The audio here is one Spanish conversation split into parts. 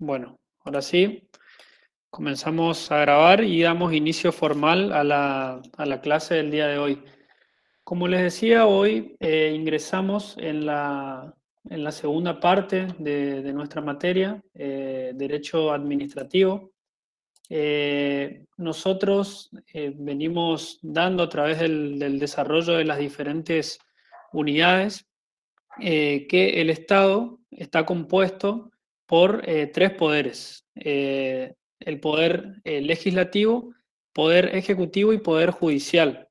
Bueno, ahora sí, comenzamos a grabar y damos inicio formal a la clase del día de hoy. Como les decía, hoy ingresamos en la segunda parte de nuestra materia, Derecho Administrativo. Nosotros venimos dando a través del desarrollo de las diferentes unidades que el Estado está compuesto por tres poderes: el poder legislativo, poder ejecutivo y poder judicial.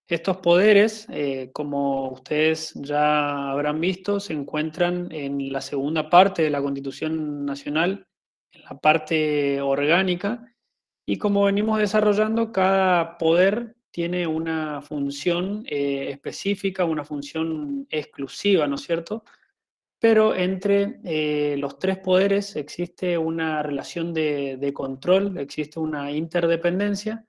Estos poderes, como ustedes ya habrán visto, se encuentran en la segunda parte de la Constitución Nacional, en la parte orgánica, y como venimos desarrollando, cada poder tiene una función específica, una función exclusiva, ¿no es cierto? Pero entre los tres poderes existe una relación de control, existe una interdependencia,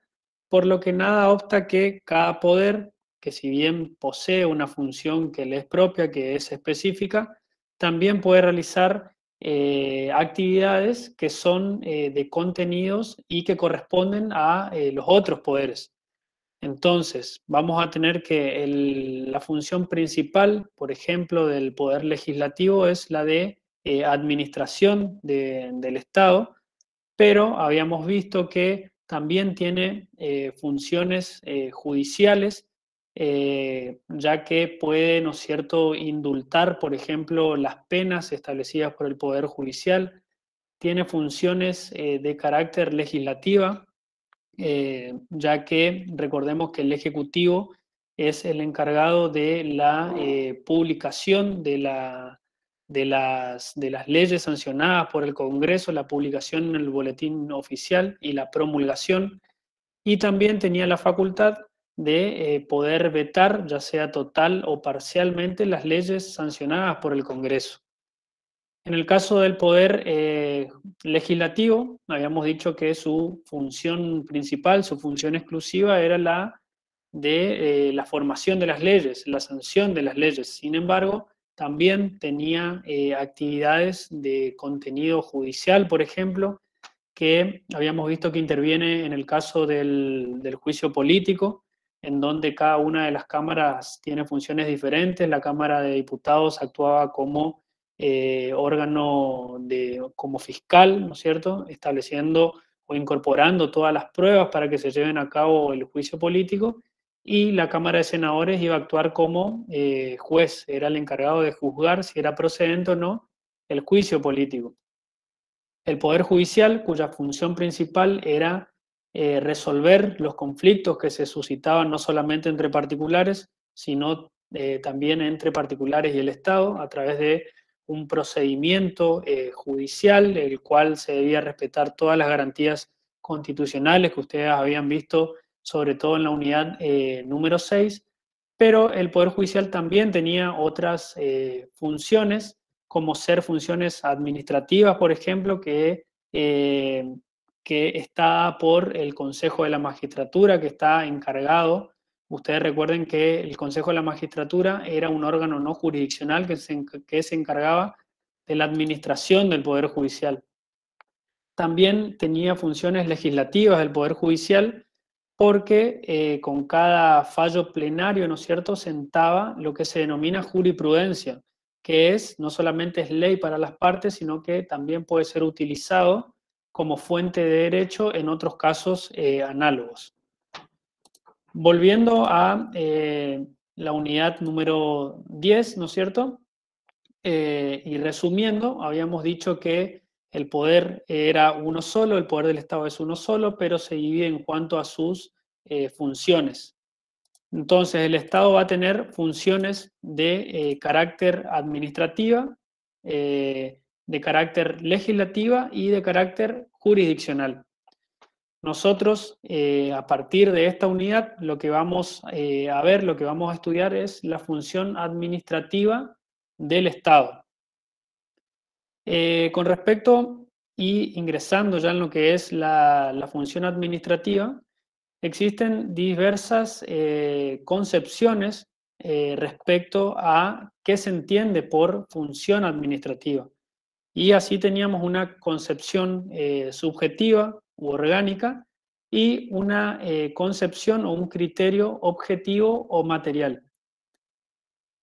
por lo que nada obsta que cada poder, que si bien posee una función que le es propia, que es específica, también puede realizar actividades que son de contenidos y que corresponden a los otros poderes. Entonces, vamos a tener que la función principal, por ejemplo, del poder legislativo es la de administración del Estado, pero habíamos visto que también tiene funciones judiciales, ya que puede, ¿no es cierto?, indultar, por ejemplo, las penas establecidas por el Poder Judicial. Tiene funciones de carácter legislativa, ya que recordemos que el Ejecutivo es el encargado de la publicación de las leyes sancionadas por el Congreso, la publicación en el boletín oficial y la promulgación, y también tenía la facultad de poder vetar, ya sea total o parcialmente, las leyes sancionadas por el Congreso. En el caso del poder legislativo, habíamos dicho que su función principal, su función exclusiva, era la de la formación de las leyes, la sanción de las leyes. Sin embargo, también tenía actividades de contenido judicial, por ejemplo, que habíamos visto que interviene en el caso del juicio político, en donde cada una de las cámaras tiene funciones diferentes. La Cámara de Diputados actuaba como órgano como fiscal, ¿no es cierto?, estableciendo o incorporando todas las pruebas para que se lleven a cabo el juicio político, y la Cámara de Senadores iba a actuar como juez, era el encargado de juzgar si era procedente o no el juicio político. El Poder Judicial, cuya función principal era resolver los conflictos que se suscitaban no solamente entre particulares, sino también entre particulares y el Estado, a través de un procedimiento judicial, el cual se debía respetar todas las garantías constitucionales que ustedes habían visto, sobre todo en la unidad número 6, pero el Poder Judicial también tenía otras funciones, como ser funciones administrativas, por ejemplo, que está por el Consejo de la Magistratura, que está encargado. Ustedes recuerden que el Consejo de la Magistratura era un órgano no jurisdiccional que se encargaba de la administración del Poder Judicial. También tenía funciones legislativas del Poder Judicial, porque con cada fallo plenario, ¿no es cierto?, sentaba lo que se denomina jurisprudencia, que no solamente es ley para las partes, sino que también puede ser utilizado como fuente de derecho en otros casos análogos. Volviendo a la unidad número 10, ¿no es cierto? Y resumiendo, habíamos dicho que el poder era uno solo, el poder del Estado es uno solo, pero se divide en cuanto a sus funciones. Entonces, el Estado va a tener funciones de carácter administrativa, de carácter legislativa y de carácter jurisdiccional. Nosotros, a partir de esta unidad, lo que vamos a ver, lo que vamos a estudiar es la función administrativa del Estado. Con respecto y ingresando ya en lo que es la función administrativa, existen diversas concepciones respecto a qué se entiende por función administrativa. Y así teníamos una concepción subjetiva u orgánica y una concepción o un criterio objetivo o material.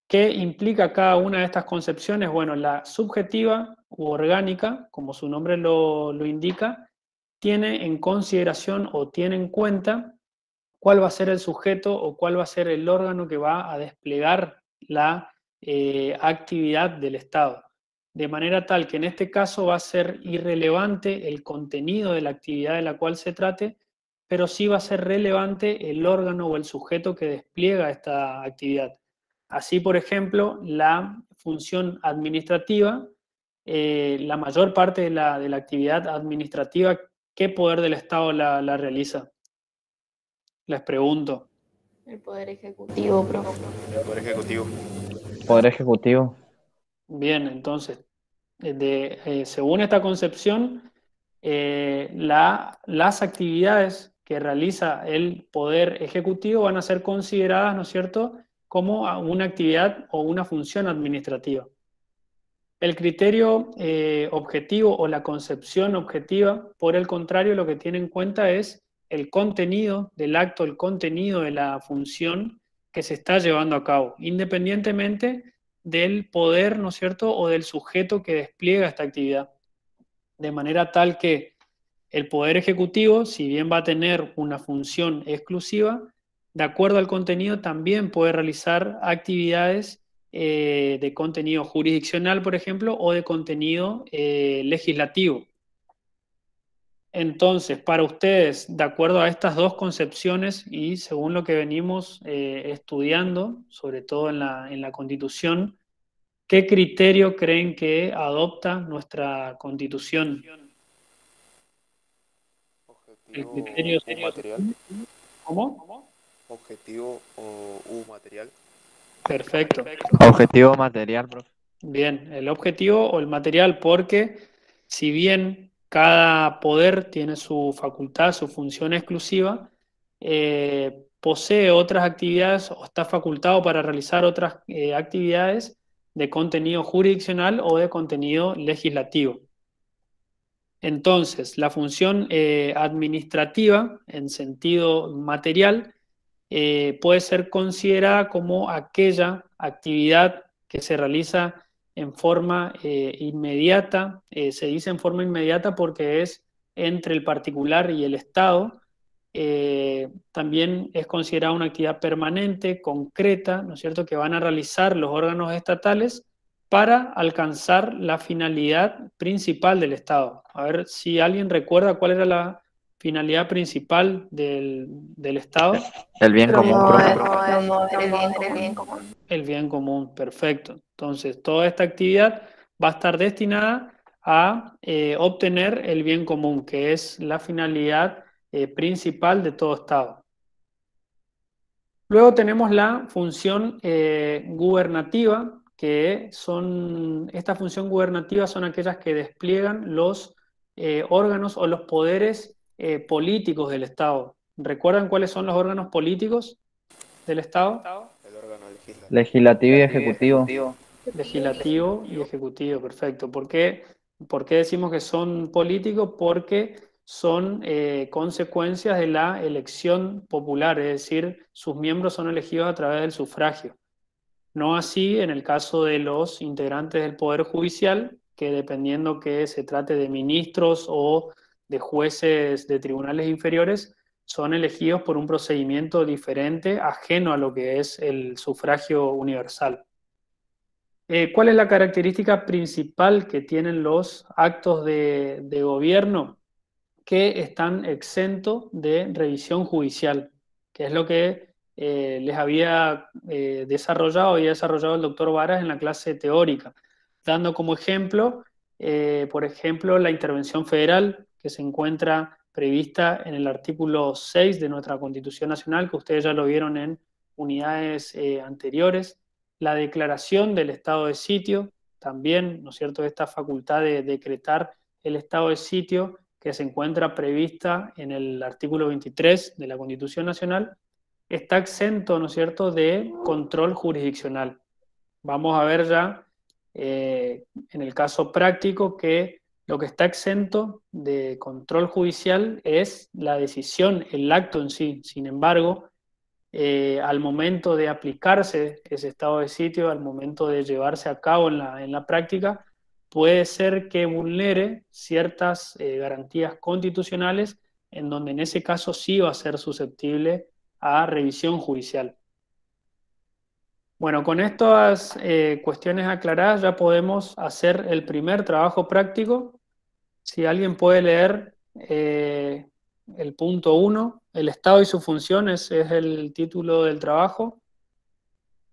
¿Qué implica cada una de estas concepciones? Bueno, la subjetiva u orgánica, como su nombre lo indica, tiene en consideración o tiene en cuenta cuál va a ser el sujeto o cuál va a ser el órgano que va a desplegar la actividad del Estado. De manera tal que en este caso va a ser irrelevante el contenido de la actividad de la cual se trate, pero sí va a ser relevante el órgano o el sujeto que despliega esta actividad. Así, por ejemplo, la función administrativa, la mayor parte de la actividad administrativa, ¿qué poder del Estado la realiza? Les pregunto. El Poder Ejecutivo, profe. El Poder Ejecutivo. Poder Ejecutivo. Bien, entonces, según esta concepción, las actividades que realiza el Poder Ejecutivo van a ser consideradas, ¿no es cierto?, como una actividad o una función administrativa. El criterio objetivo o la concepción objetiva, por el contrario, lo que tiene en cuenta es el contenido del acto, el contenido de la función que se está llevando a cabo, independientemente del poder, ¿no es cierto?, o del sujeto que despliega esta actividad. De manera tal que el Poder Ejecutivo, si bien va a tener una función exclusiva, de acuerdo al contenido también puede realizar actividades de contenido jurisdiccional, por ejemplo, o de contenido legislativo. Entonces, para ustedes, de acuerdo a estas dos concepciones y según lo que venimos estudiando, sobre todo en la Constitución, ¿qué criterio creen que adopta nuestra Constitución? El criterio U material. ¿Cómo? Objetivo U material. Perfecto. Objetivo material, profe. Bien, el objetivo o el material, porque si bien cada poder tiene su facultad, su función exclusiva, posee otras actividades o está facultado para realizar otras actividades de contenido jurisdiccional o de contenido legislativo. Entonces, la función administrativa, en sentido material, puede ser considerada como aquella actividad que se realiza en forma inmediata. Se dice en forma inmediata porque es entre el particular y el Estado. También es considerada una actividad permanente, concreta, ¿no es cierto?, que van a realizar los órganos estatales para alcanzar la finalidad principal del Estado. A ver si alguien recuerda cuál era la finalidad principal del Estado. El bien común, profe. El bien común. El bien común, perfecto. Entonces, toda esta actividad va a estar destinada a obtener el bien común, que es la finalidad principal de todo Estado. Luego tenemos la función gubernativa, que esta función gubernativa son aquellas que despliegan los órganos o los poderes políticos del Estado. ¿Recuerdan cuáles son los órganos políticos del Estado? El órgano legislativo. Legislativo y ejecutivo. Legislativo y ejecutivo, perfecto. ¿Por qué decimos que son políticos? Porque son consecuencias de la elección popular, es decir, sus miembros son elegidos a través del sufragio. No así en el caso de los integrantes del Poder Judicial, que dependiendo que se trate de ministros o de jueces de tribunales inferiores, son elegidos por un procedimiento diferente, ajeno a lo que es el sufragio universal. ¿Cuál es la característica principal que tienen los actos de gobierno? Que están exentos de revisión judicial, que es lo que les había desarrollado el doctor Varas en la clase teórica, dando como ejemplo, por ejemplo, la intervención federal que se encuentra prevista en el artículo 6 de nuestra Constitución Nacional, que ustedes ya lo vieron en unidades anteriores, la declaración del estado de sitio, también, ¿no es cierto?, esta facultad de decretar el estado de sitio que se encuentra prevista en el artículo 23 de la Constitución Nacional, está exento, ¿no es cierto?, de control jurisdiccional. Vamos a ver ya en el caso práctico, que lo que está exento de control judicial es la decisión, el acto en sí. Sin embargo, al momento de aplicarse ese estado de sitio, al momento de llevarse a cabo en la práctica, puede ser que vulnere ciertas garantías constitucionales, en donde en ese caso sí va a ser susceptible a revisión judicial. Bueno, con estas cuestiones aclaradas ya podemos hacer el primer trabajo práctico. Si alguien puede leer el punto 1, el Estado y sus funciones es el título del trabajo.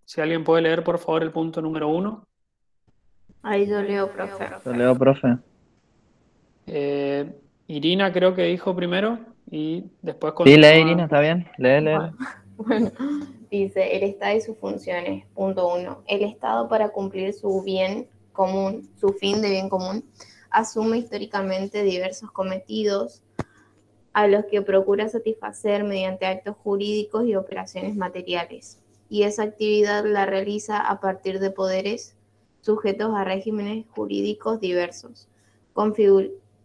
Si alguien puede leer, por favor, el punto número 1. Ahí yo leo, profe. Lo leo, profe. Irina creo que dijo primero y después Sí, continúa. lee, Irina, ¿está bien? Lee. Bueno, dice, el Estado y sus funciones. Punto 1. El Estado, para cumplir su bien común, su fin de bien común, asume históricamente diversos cometidos a los que procura satisfacer mediante actos jurídicos y operaciones materiales. Y esa actividad la realiza a partir de poderes sujetos a regímenes jurídicos diversos,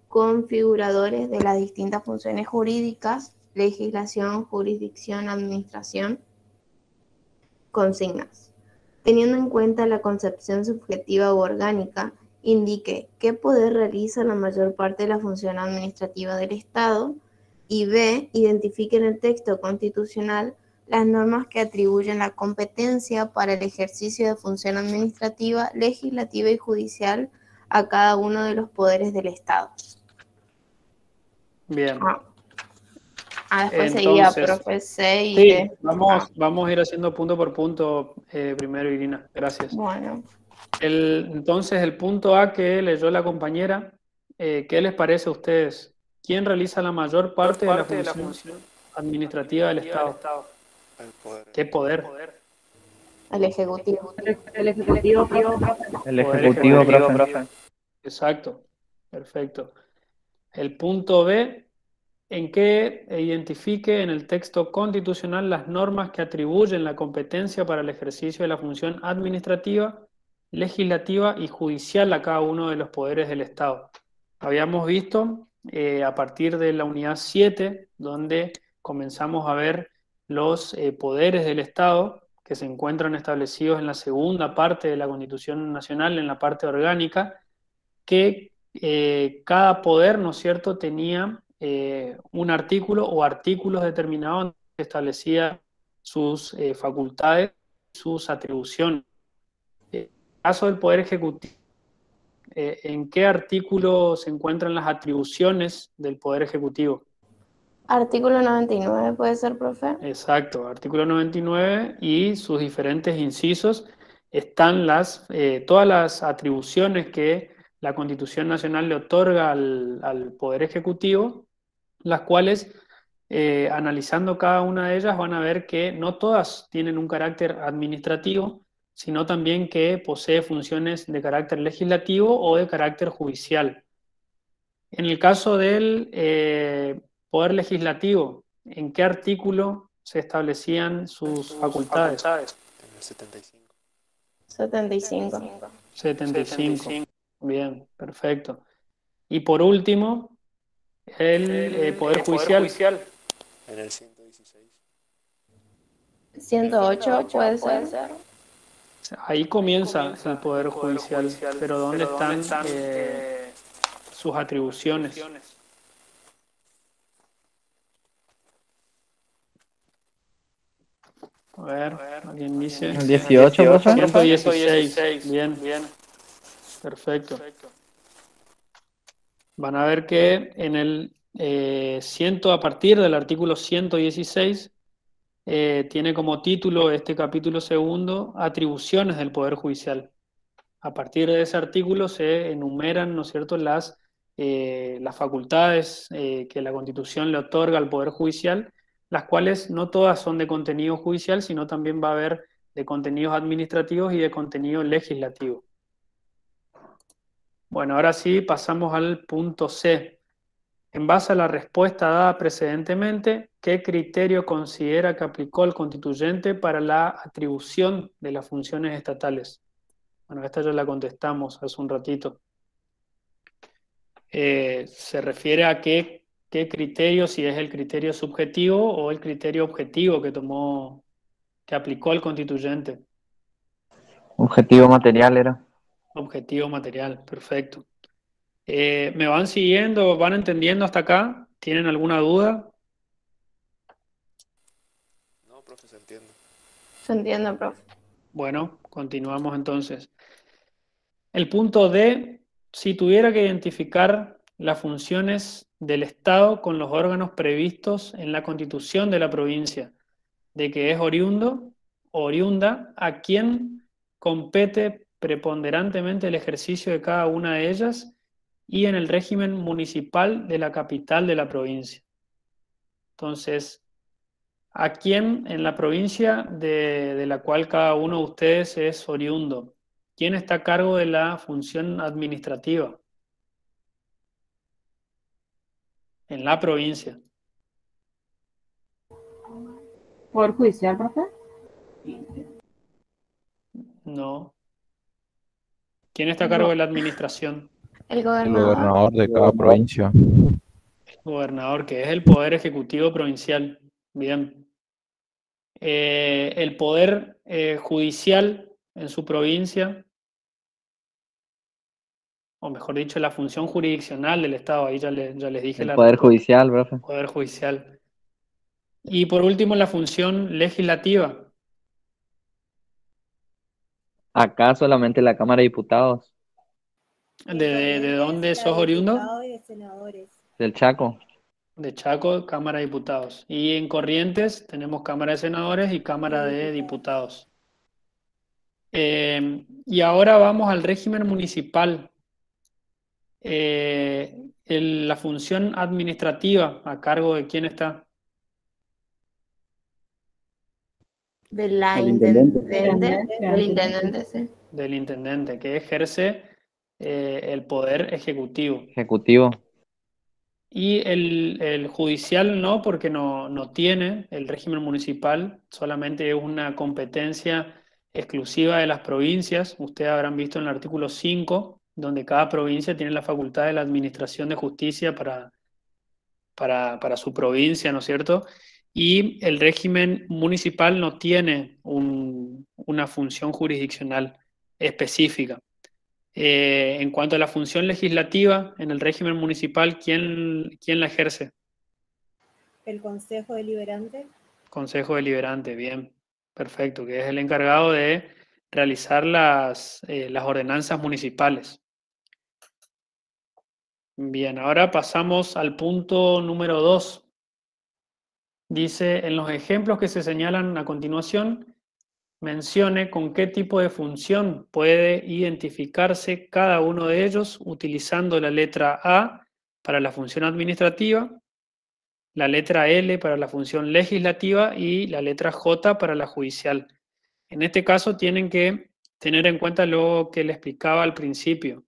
configuradores de las distintas funciones jurídicas, legislación, jurisdicción, administración, consignas. Teniendo en cuenta la concepción subjetiva u orgánica, indique qué poder realiza la mayor parte de la función administrativa del Estado, y B, identifique en el texto constitucional las normas que atribuyen la competencia para el ejercicio de función administrativa, legislativa y judicial a cada uno de los poderes del Estado. Bien. Después seguía Entonces, profe C y sí, D. vamos a ir haciendo punto por punto primero, Irina. Gracias. Bueno, Entonces, el punto A que leyó la compañera, ¿qué les parece a ustedes? ¿Quién realiza la mayor parte de la función administrativa del Estado? El poder. ¿Qué poder? el Ejecutivo. El Ejecutivo, profe. El Ejecutivo, profe. Exacto, perfecto. El punto B, en que identifique en el texto constitucional las normas que atribuyen la competencia para el ejercicio de la función administrativa, legislativa y judicial a cada uno de los poderes del Estado. Habíamos visto a partir de la unidad 7, donde comenzamos a ver los poderes del Estado que se encuentran establecidos en la segunda parte de la Constitución Nacional, en la parte orgánica, que cada poder, ¿no es cierto?, tenía un artículo o artículos determinados que establecía sus facultades, sus atribuciones. En el caso del Poder Ejecutivo, ¿en qué artículo se encuentran las atribuciones del Poder Ejecutivo? Artículo 99, ¿puede ser, profe? Exacto, artículo 99 y sus diferentes incisos están todas las atribuciones que la Constitución Nacional le otorga al Poder Ejecutivo, las cuales, analizando cada una de ellas, van a ver que no todas tienen un carácter administrativo, sino también que posee funciones de carácter legislativo o de carácter judicial. En el caso del Poder Legislativo, ¿en qué artículo se establecían sus facultades? En el 75. 75. 75. Bien, perfecto. Y por último, el Poder Judicial. En el 116. 108, ¿puede ser? Ahí comienza el Poder Judicial, pero ¿dónde están sus atribuciones? A ver, alguien dice. El 18, profe. 116. Bien, perfecto. Van a ver que en el a partir del artículo 116 tiene como título este capítulo segundo atribuciones del Poder Judicial. A partir de ese artículo se enumeran, ¿no es cierto?, las facultades que la Constitución le otorga al Poder Judicial, las cuales no todas son de contenido judicial, sino también va a haber de contenidos administrativos y de contenido legislativo. Bueno, ahora sí pasamos al punto C. En base a la respuesta dada precedentemente, ¿qué criterio considera que aplicó el constituyente para la atribución de las funciones estatales? Bueno, esta ya la contestamos hace un ratito. Se refiere a qué criterio, si es el criterio subjetivo o el criterio objetivo que aplicó el constituyente. Objetivo material era. Objetivo material, perfecto. ¿Me van siguiendo? ¿Van entendiendo hasta acá? ¿Tienen alguna duda? No, profe, se entiende. Yo entiendo, profe. Bueno, continuamos entonces. El punto D, si tuviera que identificar las funciones del Estado con los órganos previstos en la Constitución de la provincia, de que es oriundo o oriunda, ¿a quién compete preponderantemente el ejercicio de cada una de ellas y en el régimen municipal de la capital de la provincia? Entonces, ¿a quién en la provincia de la cual cada uno de ustedes es oriundo? ¿Quién está a cargo de la función administrativa en la provincia? ¿Poder judicial, profe? No. ¿Quién está a cargo de la administración? El El gobernador. gobernador de cada provincia. Gobernador, que es el poder ejecutivo provincial. Bien. El poder judicial en su provincia, o mejor dicho, la función jurisdiccional del Estado, ahí ya les dije El la Poder respuesta. Judicial, profe. Poder judicial. Y por último, la función legislativa. Acá solamente la Cámara de Diputados ¿De dónde sos oriundo? Diputados y de senadores. del Chaco. De Chaco, Cámara de Diputados. Y en Corrientes tenemos Cámara de Senadores y Cámara de Diputados. Y ahora vamos al régimen municipal. La función administrativa, ¿a cargo de quién está? De la Del intendente. intendente. Del intendente, sí. Del intendente, que ejerce el poder ejecutivo. Ejecutivo. Y el judicial no, porque no tiene el régimen municipal, solamente es una competencia exclusiva de las provincias. Ustedes habrán visto en el artículo 5, donde cada provincia tiene la facultad de la administración de justicia para su provincia, ¿no es cierto? Y el régimen municipal no tiene una función jurisdiccional específica. En cuanto a la función legislativa, en el régimen municipal, ¿quién la ejerce? El Consejo Deliberante. Consejo Deliberante, bien, perfecto, que es el encargado de realizar las ordenanzas municipales. Bien, ahora pasamos al punto número 2. Dice, en los ejemplos que se señalan a continuación, mencione con qué tipo de función puede identificarse cada uno de ellos utilizando la letra A para la función administrativa, la letra L para la función legislativa y la letra J para la judicial. En este caso tienen que tener en cuenta lo que les explicaba al principio.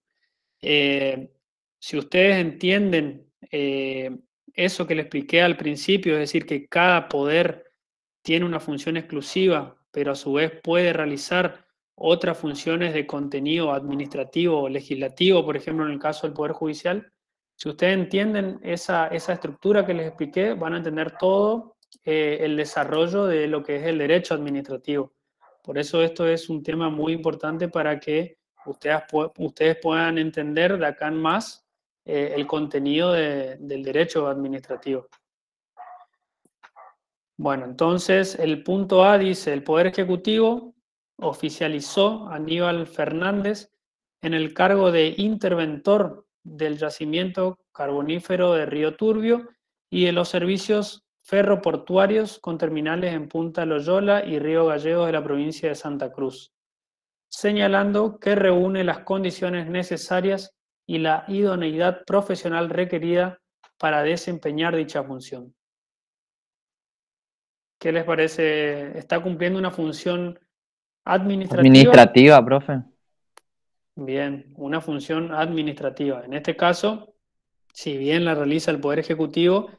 Si ustedes entienden eso que les expliqué al principio, es decir, que cada poder tiene una función exclusiva, pero a su vez puede realizar otras funciones de contenido administrativo o legislativo, por ejemplo, en el caso del Poder Judicial. Si ustedes entienden esa estructura que les expliqué, van a entender todo el desarrollo de lo que es el derecho administrativo. Por eso esto es un tema muy importante para que ustedes puedan entender de acá en más el contenido del derecho administrativo. Bueno, entonces el punto A dice, el Poder Ejecutivo oficializó a Aníbal Fernández en el cargo de interventor del yacimiento carbonífero de Río Turbio y de los servicios ferroportuarios con terminales en Punta Loyola y Río Gallegos de la provincia de Santa Cruz, señalando que reúne las condiciones necesarias y la idoneidad profesional requerida para desempeñar dicha función. ¿Qué les parece? ¿Está cumpliendo una función administrativa? Administrativa, profe. Bien, una función administrativa. En este caso, si bien la realiza el Poder Ejecutivo,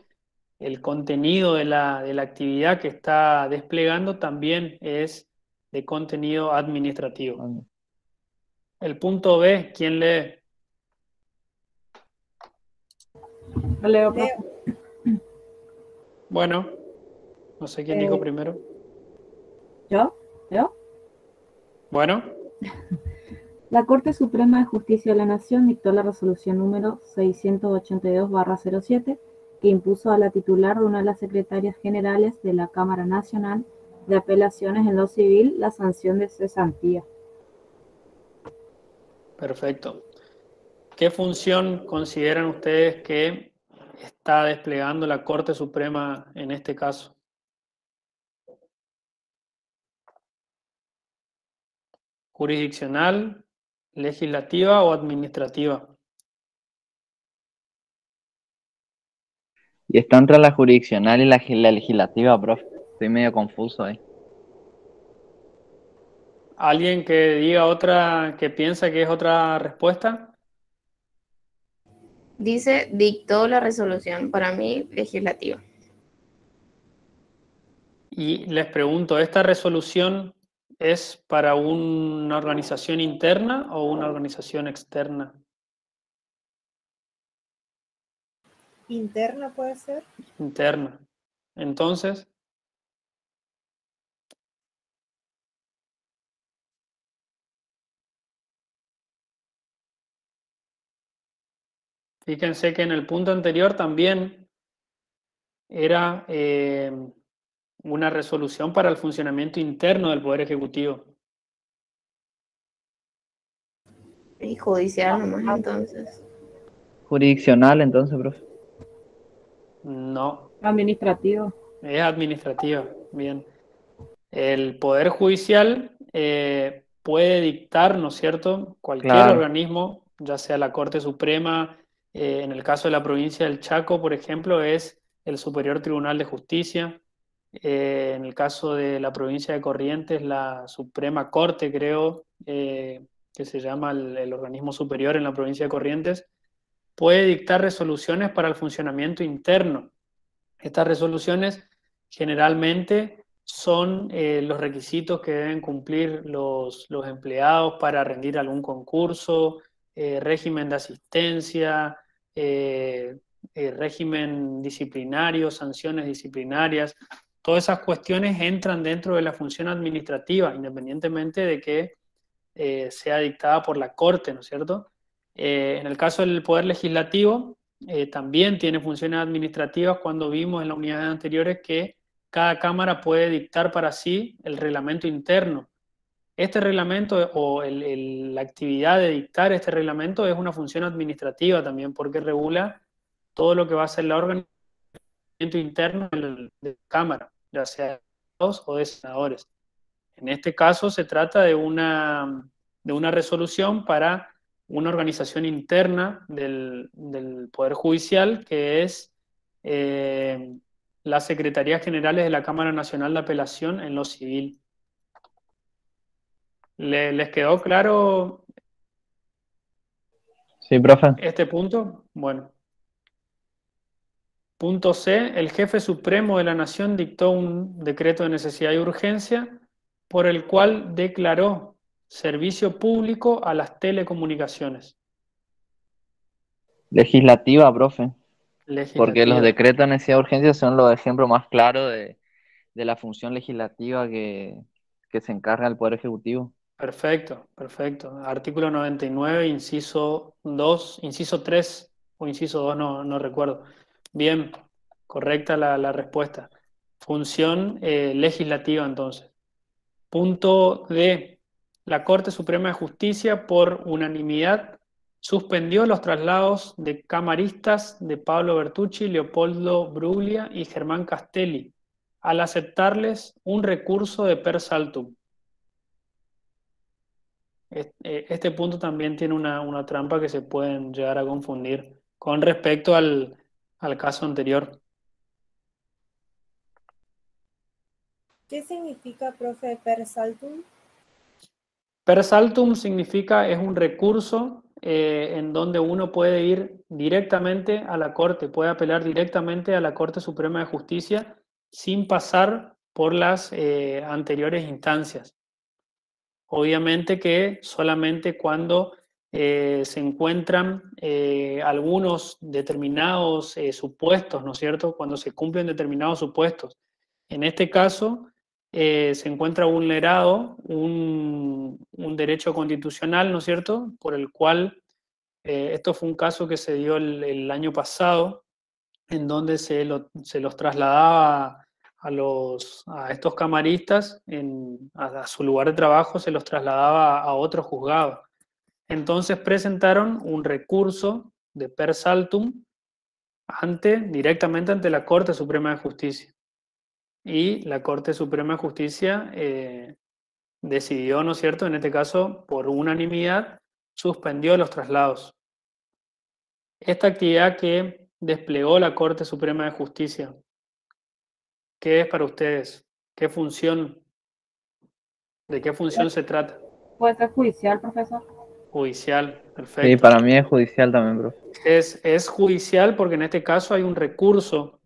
el contenido de la actividad que está desplegando también es de contenido administrativo. El punto B, ¿quién lee? Lo leo, profe. Leo. Bueno, no sé quién dijo primero. ¿Yo? Bueno, La Corte Suprema de Justicia de la Nación dictó la resolución número 682/07 que impuso a la titular de una de las secretarias generales de la Cámara Nacional de Apelaciones en lo Civil la sanción de cesantía. perfecto. ¿Qué función consideran ustedes que está desplegando la Corte Suprema en este caso? ¿Jurisdiccional, legislativa o administrativa? Y está entre la jurisdiccional y la legislativa, profe. Estoy medio confuso ahí. ¿Alguien que diga otra, que piensa que es otra respuesta? Dice, dictó la resolución, para mí, legislativa. Y les pregunto, ¿esta resolución es para una organización interna o una organización externa? Interna puede ser. Interna. Entonces, fíjense que en el punto anterior también era una resolución para el funcionamiento interno del Poder Ejecutivo. Y judicial nomás, entonces. Jurisdiccional, entonces, profe. No, Administrativo. es administrativa. Bien. El Poder Judicial puede dictar, ¿no es cierto?, cualquier Claro. organismo, ya sea la Corte Suprema, en el caso de la provincia del Chaco, por ejemplo, es el Superior Tribunal de Justicia. En el caso de la provincia de Corrientes, la Suprema Corte, creo, que se llama el organismo superior en la provincia de Corrientes, puede dictar resoluciones para el funcionamiento interno. Estas resoluciones generalmente son los requisitos que deben cumplir los empleados para rendir algún concurso, régimen de asistencia, régimen disciplinario, sanciones disciplinarias. Todas esas cuestiones entran dentro de la función administrativa, independientemente de que sea dictada por la Corte, ¿no es cierto? En el caso del Poder Legislativo, también tiene funciones administrativas cuando vimos en las unidades anteriores que cada Cámara puede dictar para sí el reglamento interno. Este reglamento o la actividad de dictar este reglamento es una función administrativa también porque regula todo lo que va a ser el organización interno de la Cámara, ya sea de diputados o de senadores. En este caso se trata de una resolución para una organización interna del Poder Judicial, que es las Secretarías Generales de la Cámara Nacional de Apelación en lo Civil. ¿Les quedó claro Sí, profe. este punto? Bueno. Punto C. El jefe supremo de la Nación dictó un decreto de necesidad y urgencia por el cual declaró servicio público a las telecomunicaciones. Legislativa, profe. Porque los Legislativa. decretos de necesidad de urgencia son los ejemplos más claros de la función legislativa que se encarga el Poder Ejecutivo. Perfecto, perfecto. Artículo 99, inciso 2, inciso 3 o inciso 2, no recuerdo. Bien, correcta la respuesta. Función legislativa, entonces. Punto D. La Corte Suprema de Justicia, por unanimidad, suspendió los traslados de camaristas de Pablo Bertucci, Leopoldo Bruglia y Germán Castelli, al aceptarles un recurso de per saltum. Este punto también tiene una trampa que se pueden llegar a confundir con respecto al caso anterior. ¿Qué significa, profe, per saltum? Per saltum significa, es un recurso en donde uno puede ir directamente a la Corte, puede apelar directamente a la Corte Suprema de Justicia sin pasar por las anteriores instancias. Obviamente que solamente cuando se encuentran algunos determinados supuestos, ¿no es cierto? Cuando se cumplen determinados supuestos. En este caso, se encuentra vulnerado un derecho constitucional, ¿no es cierto? Por el cual, esto fue un caso que se dio el año pasado, en donde se los trasladaba a estos camaristas, a su lugar de trabajo, se los trasladaba a otro juzgado. Entonces presentaron un recurso de per saltum directamente ante la Corte Suprema de Justicia. Y la Corte Suprema de Justicia decidió, ¿no es cierto?, en este caso, por unanimidad, suspendió los traslados. Esta actividad que desplegó la Corte Suprema de Justicia, ¿qué es para ustedes? ¿Qué función? ¿De qué función se trata? ¿Puede ser judicial, profesor? Judicial, Sí, perfecto. para mí es judicial también, profe. Es judicial porque en este caso hay un recurso,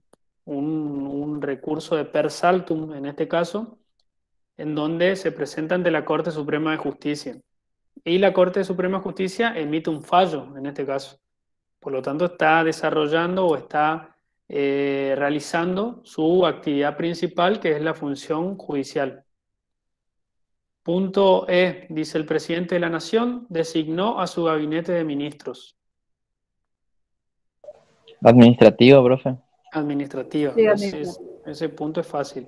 un recurso de per saltum, en este caso, en donde se presenta ante la Corte Suprema de Justicia. Y la Corte Suprema de Justicia emite un fallo, en este caso. Por lo tanto, está desarrollando o está realizando su actividad principal, que es la función judicial. Punto E, dice el presidente de la Nación, designó a su gabinete de ministros. Administrativo, profe. Administrativa. Sí, administrativa. Ese punto es fácil.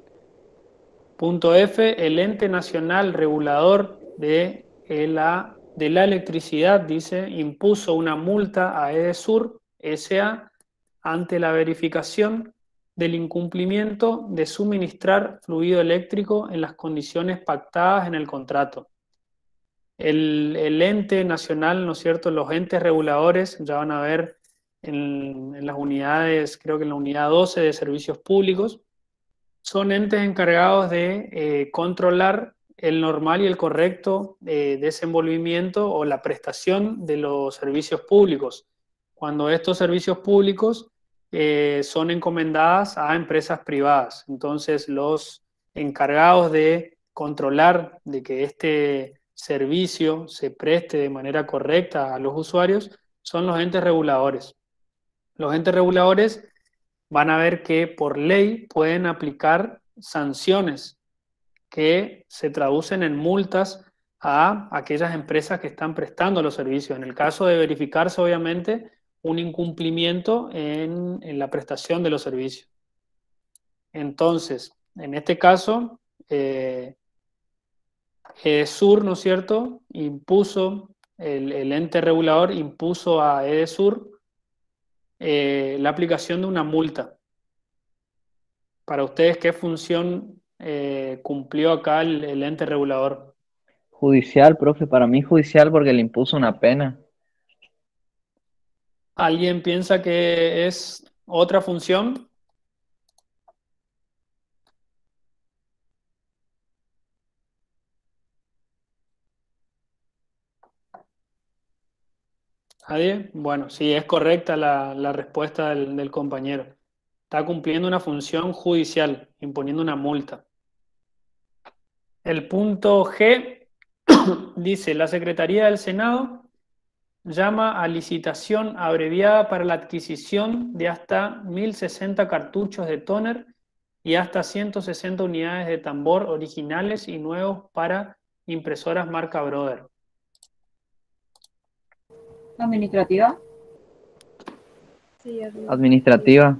Punto F, el ente nacional regulador de la electricidad, dice, impuso una multa a Edesur S.A. ante la verificación del incumplimiento de suministrar fluido eléctrico en las condiciones pactadas en el contrato. El ente nacional, ¿no es cierto?, los entes reguladores, ya van a ver en las unidades, creo que en la unidad 12 de servicios públicos, son entes encargados de controlar el normal y el correcto desenvolvimiento o la prestación de los servicios públicos. Cuando estos servicios públicos son encomendadas a empresas privadas. Entonces, los encargados de controlar de que este servicio se preste de manera correcta a los usuarios son los entes reguladores. Los entes reguladores van a ver que por ley pueden aplicar sanciones que se traducen en multas a aquellas empresas que están prestando los servicios. En el caso de verificarse, obviamente, un incumplimiento en la prestación de los servicios. Entonces, en este caso, Edesur, ¿no es cierto?, impuso, el ente regulador impuso a Edesur la aplicación de una multa. Para ustedes, ¿qué función cumplió acá el ente regulador? Judicial, profe. Para mí judicial porque le impuso una pena. ¿Alguien piensa que es otra función? ¿Nadie? Bueno, sí, es correcta la respuesta del compañero. Está cumpliendo una función judicial, imponiendo una multa. El punto G dice, la Secretaría del Senado llama a licitación abreviada para la adquisición de hasta 1060 cartuchos de tóner y hasta 160 unidades de tambor originales y nuevos para impresoras marca Brother. ¿Administrativa? Sí, Administrativa.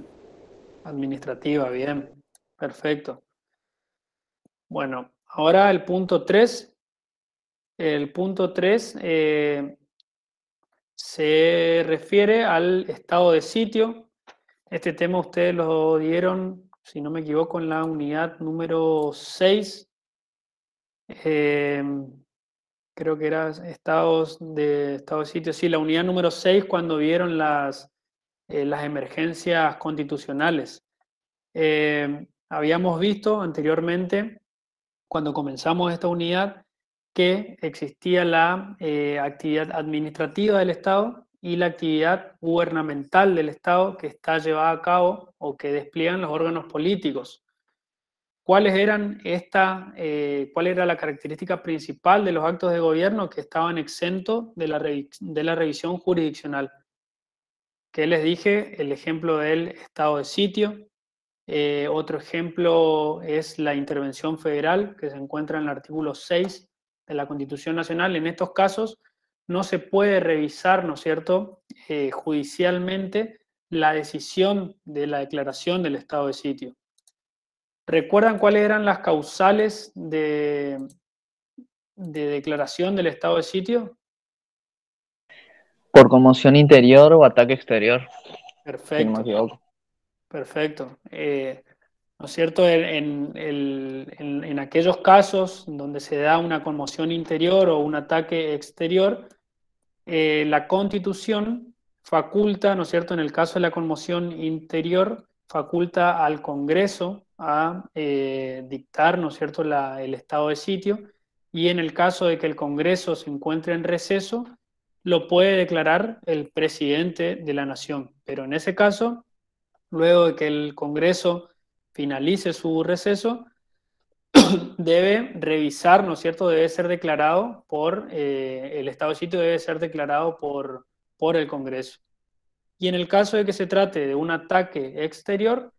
Administrativa, bien, perfecto. Bueno, ahora el punto 3. El punto 3 se refiere al estado de sitio. Este tema ustedes lo dieron, si no me equivoco, en la unidad número 6. Creo que era estado de sitio. Sí, la unidad número 6 cuando vieron las emergencias constitucionales. Habíamos visto anteriormente, cuando comenzamos esta unidad, que existía la actividad administrativa del Estado y la actividad gubernamental del Estado que está llevada a cabo o que despliegan los órganos políticos. ¿cuáles eran cuál era la característica principal de los actos de gobierno que estaban exentos de la revisión jurisdiccional? Que les dije, el ejemplo del estado de sitio. Otro ejemplo es la intervención federal, que se encuentra en el artículo 6 de la Constitución Nacional. En estos casos no se puede revisar, ¿no es cierto?, judicialmente la decisión de la declaración del estado de sitio. ¿Recuerdan cuáles eran las causales de declaración del estado de sitio? Por conmoción interior o ataque exterior, si no me Perfecto, equivoco. perfecto. ¿No es cierto? En aquellos casos donde se da una conmoción interior o un ataque exterior, la Constitución faculta, ¿no es cierto?, en el caso de la conmoción interior, faculta al Congreso a dictar, ¿no es cierto?, el estado de sitio, y en el caso de que el Congreso se encuentre en receso, lo puede declarar el presidente de la Nación. Pero en ese caso, luego de que el Congreso finalice su receso, debe revisar, ¿no es cierto?, debe ser declarado el estado de sitio debe ser declarado por el Congreso. Y en el caso de que se trate de un ataque exterior,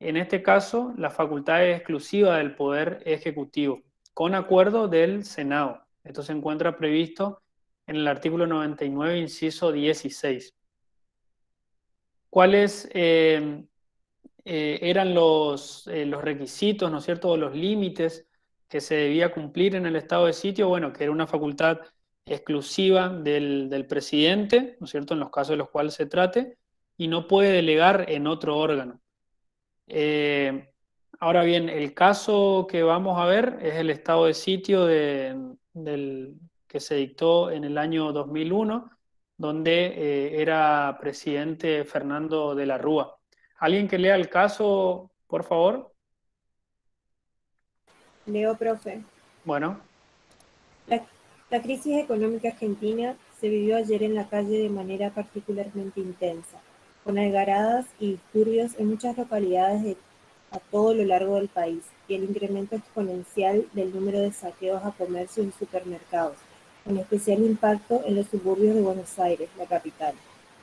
en este caso la facultad es exclusiva del Poder Ejecutivo, con acuerdo del Senado. Esto se encuentra previsto en el artículo 99, inciso 16. ¿Cuáles eran los requisitos, ¿no es cierto?, o los límites que se debía cumplir en el estado de sitio? Bueno, que era una facultad exclusiva del presidente, ¿no es cierto?, en los casos de los cuales se trate, y no puede delegar en otro órgano. Ahora bien, el caso que vamos a ver es el estado de sitio que se dictó en el año 2001, donde era presidente Fernando de la Rúa. ¿Alguien que lea el caso, por favor? Leo, profe. Bueno, La crisis económica argentina se vivió ayer en la calle de manera particularmente intensa, con algaradas y disturbios en muchas localidades a todo lo largo del país, y el incremento exponencial del número de saqueos a comercios y supermercados, con especial impacto en los suburbios de Buenos Aires, la capital.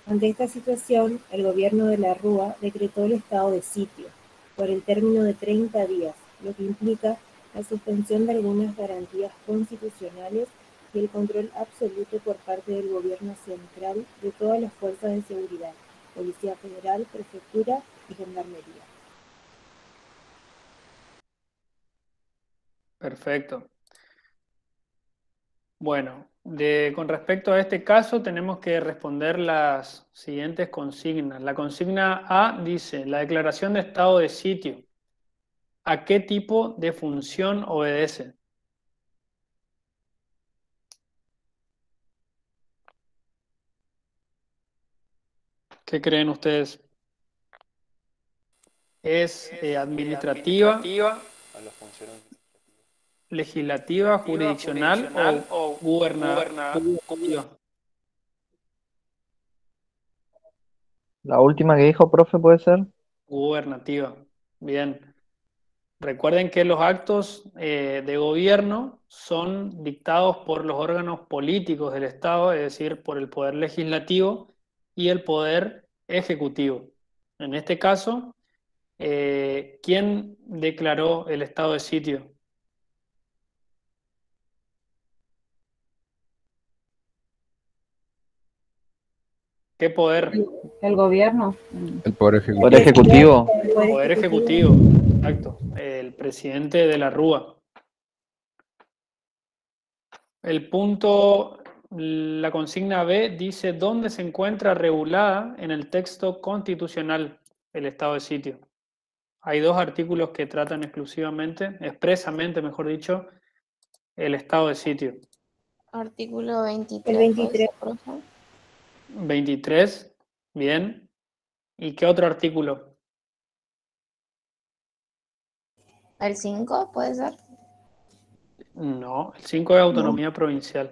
Ante esta situación, el gobierno de la Rúa decretó el estado de sitio por el término de 30 días, lo que implica la suspensión de algunas garantías constitucionales y el control absoluto por parte del gobierno central de todas las fuerzas de seguridad, Policía Federal, Prefectura y Gendarmería. perfecto. Bueno, con respecto a este caso tenemos que responder las siguientes consignas. La consigna A dice, la declaración de estado de sitio, ¿a qué tipo de función obedece? ¿Qué creen ustedes? ¿Es administrativa, A las funciones legislativa, jurisdiccional o gubernativa? La última que dijo, profe, ¿puede ser? Gubernativa. Bien. Recuerden que los actos de gobierno son dictados por los órganos políticos del Estado, es decir, por el Poder Legislativo y el Poder Ejecutivo. En este caso, ¿quién declaró el estado de sitio? ¿Qué poder? El gobierno. El Poder Poder Ejecutivo. Ejecutivo. El Poder Ejecutivo, exacto. El presidente de la Rúa. El punto, la consigna B dice dónde se encuentra regulada en el texto constitucional el estado de sitio. Hay dos artículos que tratan exclusivamente, expresamente, mejor dicho, el estado de sitio. Artículo 23. El 23. ¿puede ser, profe? 23, bien. ¿Y qué otro artículo? ¿El 5 puede ser? No, el 5 es autonomía provincial.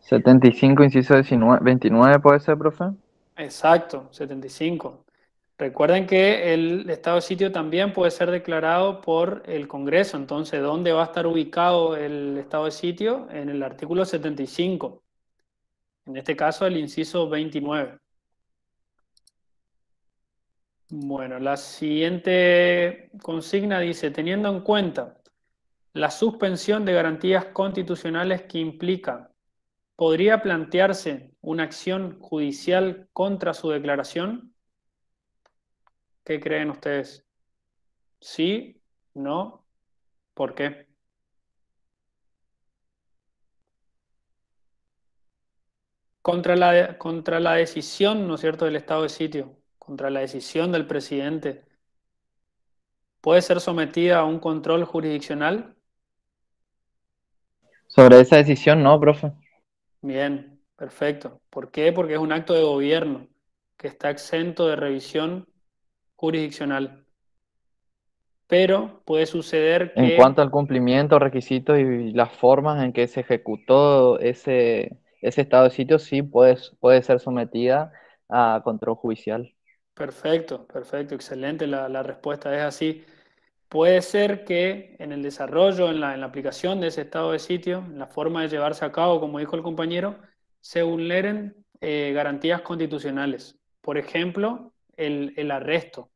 75, inciso 29, ¿puede ser, profe? Exacto, 75. Recuerden que el estado de sitio también puede ser declarado por el Congreso. Entonces, ¿dónde va a estar ubicado el estado de sitio? En el artículo 75. En este caso, el inciso 29. Bueno, la siguiente consigna dice, teniendo en cuenta la suspensión de garantías constitucionales que implica, ¿podría plantearse una acción judicial contra su declaración? ¿Qué creen ustedes? ¿Sí? ¿No? ¿Por qué? Contra la decisión, ¿no es cierto?, del estado de sitio, contra la decisión del presidente, ¿puede ser sometida a un control jurisdiccional? Sobre esa decisión, no, profe. Bien, perfecto. ¿Por qué? Porque es un acto de gobierno que está exento de revisión jurisdiccional. Pero puede suceder En que, cuanto al cumplimiento, requisitos y las formas en que se ejecutó ese estado de sitio, sí puede ser sometida a control judicial. perfecto, perfecto, excelente, la respuesta es así. Puede ser que en el desarrollo, en la aplicación de ese estado de sitio, en la forma de llevarse a cabo, como dijo el compañero, se vulneren garantías constitucionales. Por ejemplo, el arresto.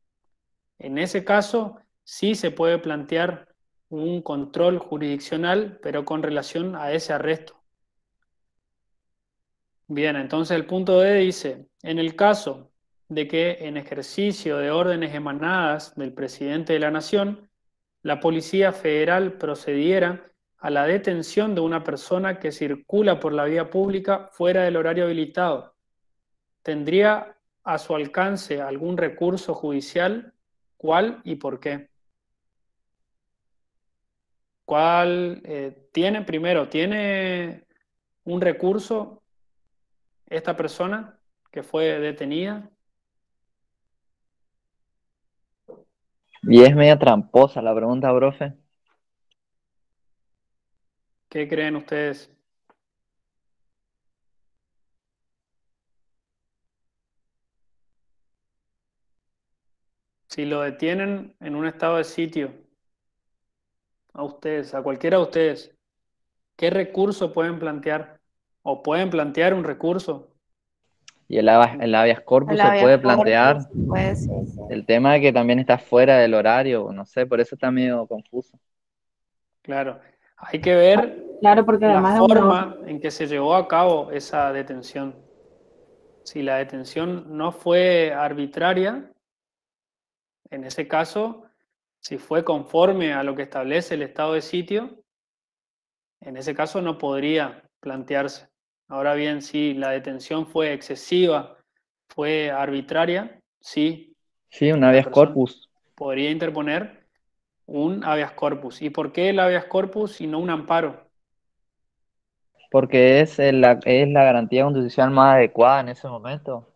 En ese caso, sí se puede plantear un control jurisdiccional, pero con relación a ese arresto. Bien, entonces el punto D dice, en el caso de que en ejercicio de órdenes emanadas del presidente de la Nación, la Policía Federal procediera a la detención de una persona que circula por la vía pública fuera del horario habilitado, ¿tendría a su alcance algún recurso judicial? ¿Cuál y por qué? ¿Cuál tiene un recurso esta persona que fue detenida? Y es media tramposa la pregunta, profe. ¿Qué creen ustedes? Si lo detienen en un estado de sitio, a ustedes, a cualquiera de ustedes, ¿qué recurso pueden plantear? ¿O pueden plantear un recurso? Y el habeas corpus El se puede habeas plantear. corpus, puede ser, sí. El tema es que también está fuera del horario, no sé, por eso está medio confuso. Claro, hay que ver Claro, porque la además es una... forma en que se llevó a cabo esa detención. Si la detención no fue arbitraria, en ese caso, si fue conforme a lo que establece el estado de sitio, en ese caso no podría plantearse. Ahora bien, si la detención fue excesiva, fue arbitraria, sí, Sí, un la habeas persona corpus. podría interponer un habeas corpus. ¿Y por qué el habeas corpus y no un amparo? Porque es la garantía constitucional más adecuada en ese momento.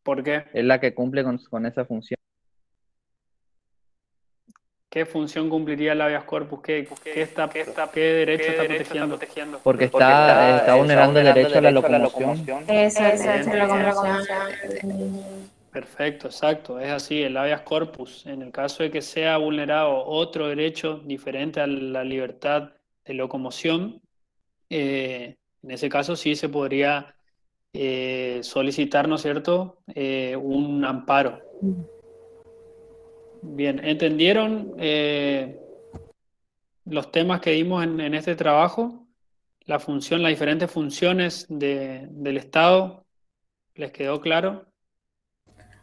¿Por qué? Es la que cumple con esa función. ¿Qué función cumpliría el habeas corpus? ¿Qué derecho está protegiendo? Porque está vulnerando el derecho a la locomoción. Eso, el derecho a la locomoción. Perfecto, exacto. Es así, el habeas corpus. En el caso de que sea vulnerado otro derecho diferente a la libertad de locomoción, en ese caso sí se podría solicitar, ¿no es cierto?, un amparo. Bien, ¿entendieron los temas que dimos en este trabajo? Las diferentes funciones del Estado, ¿les quedó claro?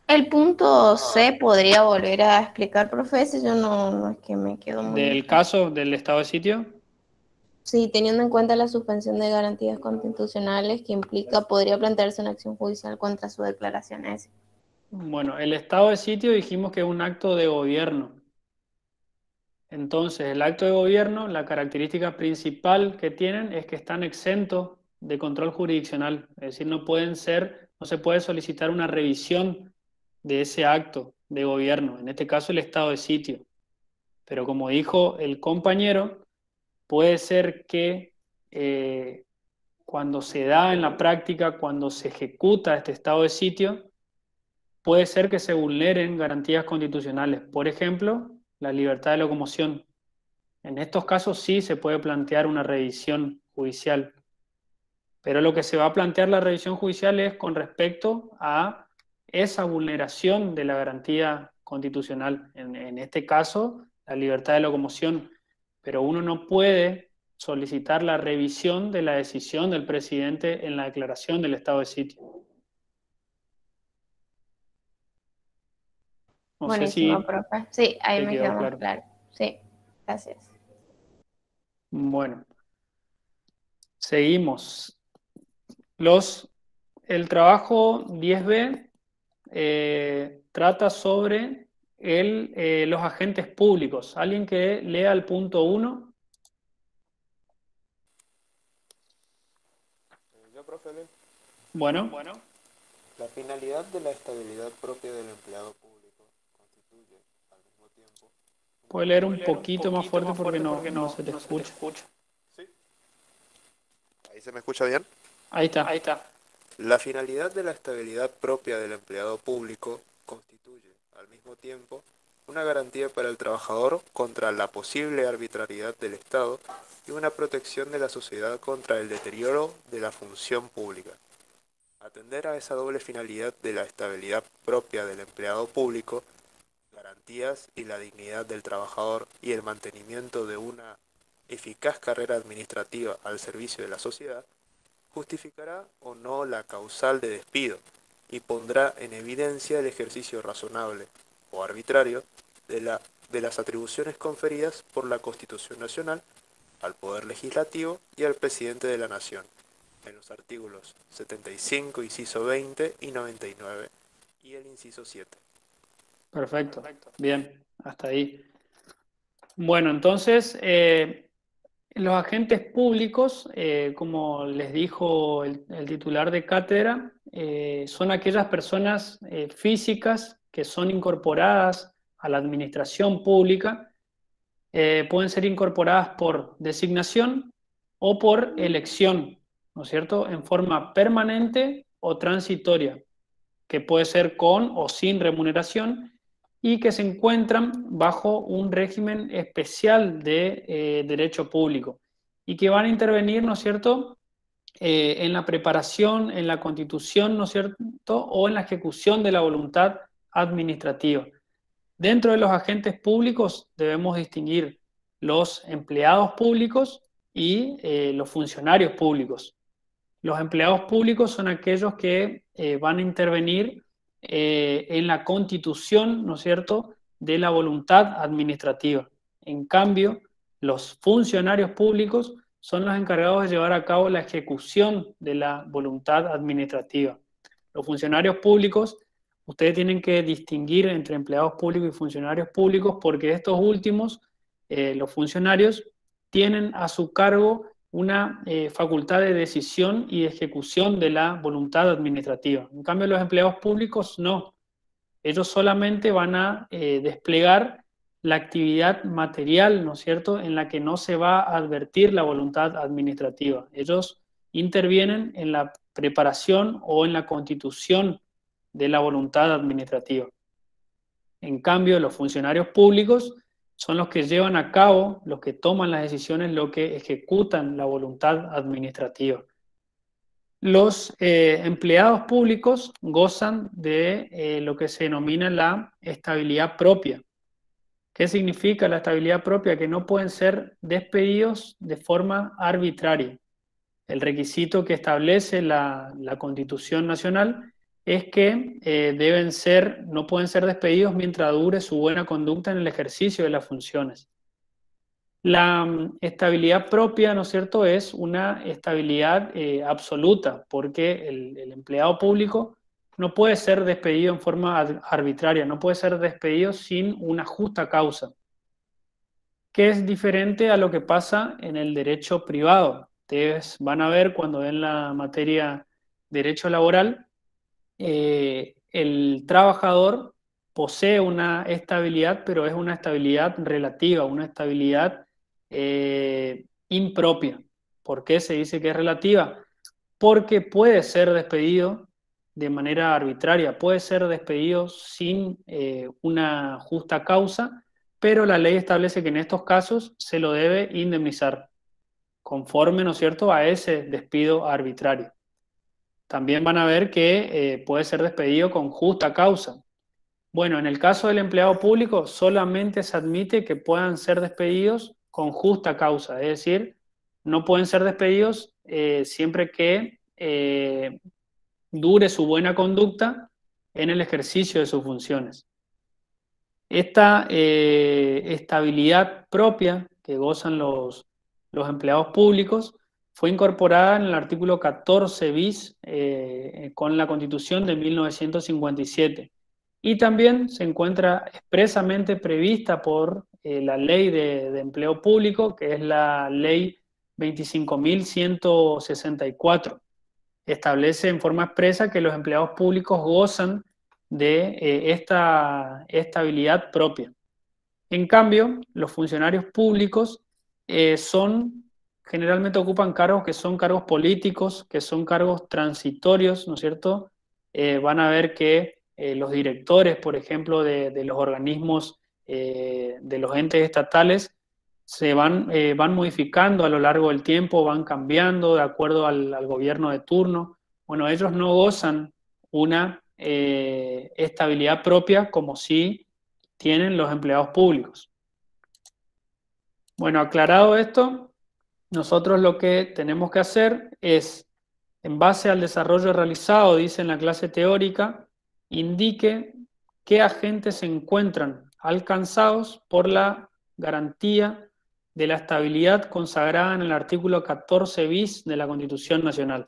El punto C podría volver a explicar, profe, ese yo no es que me quedo muy... Del caso del estado de sitio. Sí, teniendo en cuenta la suspensión de garantías constitucionales que implica, podría plantearse una acción judicial contra su declaración ese. Bueno, el estado de sitio dijimos que es un acto de gobierno. Entonces, el acto de gobierno, la característica principal que tienen es que están exentos de control jurisdiccional. Es decir, no se puede solicitar una revisión de ese acto de gobierno, en este caso el estado de sitio. Pero como dijo el compañero, puede ser que cuando se da en la práctica, cuando se ejecuta este estado de sitio, puede ser que se vulneren garantías constitucionales. Por ejemplo, la libertad de locomoción. En estos casos sí se puede plantear una revisión judicial, pero lo que se va a plantear la revisión judicial es con respecto a esa vulneración de la garantía constitucional. En este caso, la libertad de locomoción. Pero uno no puede solicitar la revisión de la decisión del presidente en la declaración del estado de sitio. No sé Buenísimo, si profe. Sí, ahí te me quedó quedó más claro. claro. Sí, gracias. Bueno, seguimos. El trabajo 10B trata sobre los agentes públicos. ¿Alguien que lea el punto 1? Yo, profe, leo. Bueno, La finalidad de la estabilidad propia del empleado público constituye, al mismo tiempo, puede leer un poquito más fuerte porque no se te escucha. ¿sí? ¿Ahí se me escucha bien? Ahí está. La finalidad de la estabilidad propia del empleado público constituye, al mismo tiempo, una garantía para el trabajador contra la posible arbitrariedad del Estado y una protección de la sociedad contra el deterioro de la función pública. Atender a esa doble finalidad de la estabilidad propia del empleado público, garantías y la dignidad del trabajador y el mantenimiento de una eficaz carrera administrativa al servicio de la sociedad, justificará o no la causal de despido y pondrá en evidencia el ejercicio razonable o arbitrario de las atribuciones conferidas por la Constitución Nacional al Poder Legislativo y al Presidente de la Nación, en los artículos 75, inciso 20 y 99, y el inciso 7. Perfecto. Bien, hasta ahí. Bueno, entonces, los agentes públicos, como les dijo el titular de cátedra, son aquellas personas físicas que son incorporadas a la administración pública. Pueden ser incorporadas por designación o por elección, ¿no es cierto?, en forma permanente o transitoria, que puede ser con o sin remuneración, y que se encuentran bajo un régimen especial de derecho público y que van a intervenir, ¿no es cierto?, en la preparación, en la constitución, ¿no es cierto?, o en la ejecución de la voluntad administrativa. Dentro de los agentes públicos debemos distinguir los empleados públicos y los funcionarios públicos. Los empleados públicos son aquellos que van a intervenir en la constitución, ¿no es cierto?, de la voluntad administrativa. En cambio, los funcionarios públicos son los encargados de llevar a cabo la ejecución de la voluntad administrativa. Los funcionarios públicos, ustedes tienen que distinguir entre empleados públicos y funcionarios públicos porque estos últimos, los funcionarios, tienen a su cargo una facultad de decisión y de ejecución de la voluntad administrativa. En cambio, los empleados públicos no. Ellos solamente van a desplegar la actividad material, ¿no es cierto?, en la que no se va a advertir la voluntad administrativa. Ellos intervienen en la preparación o en la constitución de la voluntad administrativa. En cambio, los funcionarios públicos son los que llevan a cabo, los que toman las decisiones, los que ejecutan la voluntad administrativa. Los empleados públicos gozan de lo que se denomina la estabilidad propia. ¿Qué significa la estabilidad propia? Que no pueden ser despedidos de forma arbitraria. El requisito que establece la Constitución Nacional es que no pueden ser despedidos mientras dure su buena conducta en el ejercicio de las funciones. La estabilidad propia, ¿no es cierto?, es una estabilidad absoluta, porque el empleado público no puede ser despedido en forma arbitraria, no puede ser despedido sin una justa causa, que es diferente a lo que pasa en el derecho privado. Ustedes van a ver cuando ven la materia derecho laboral, el trabajador posee una estabilidad, pero es una estabilidad relativa, una estabilidad impropia. ¿Por qué se dice que es relativa? Porque puede ser despedido de manera arbitraria, puede ser despedido sin una justa causa, pero la ley establece que en estos casos se lo debe indemnizar, conforme, ¿no es cierto?, a ese despido arbitrario. También van a ver que puede ser despedido con justa causa. Bueno, en el caso del empleado público solamente se admite que puedan ser despedidos con justa causa, es decir, no pueden ser despedidos siempre que dure su buena conducta en el ejercicio de sus funciones. Esta estabilidad propia que gozan los empleados públicos fue incorporada en el artículo 14 bis con la Constitución de 1957 y también se encuentra expresamente prevista por la Ley de Empleo Público, que es la Ley 25.164. Establece en forma expresa que los empleados públicos gozan de esta estabilidad propia. En cambio, los funcionarios públicos generalmente ocupan cargos que son cargos políticos, que son cargos transitorios, ¿no es cierto? Van a ver que los directores, por ejemplo, de los organismos, de los entes estatales, se van modificando a lo largo del tiempo, van cambiando de acuerdo al gobierno de turno. Bueno, ellos no gozan una estabilidad propia como sí tienen los empleados públicos. Bueno, aclarado esto, nosotros lo que tenemos que hacer es, en base al desarrollo realizado, dice en la clase teórica, indique qué agentes se encuentran alcanzados por la garantía de la estabilidad consagrada en el artículo 14 bis de la Constitución Nacional.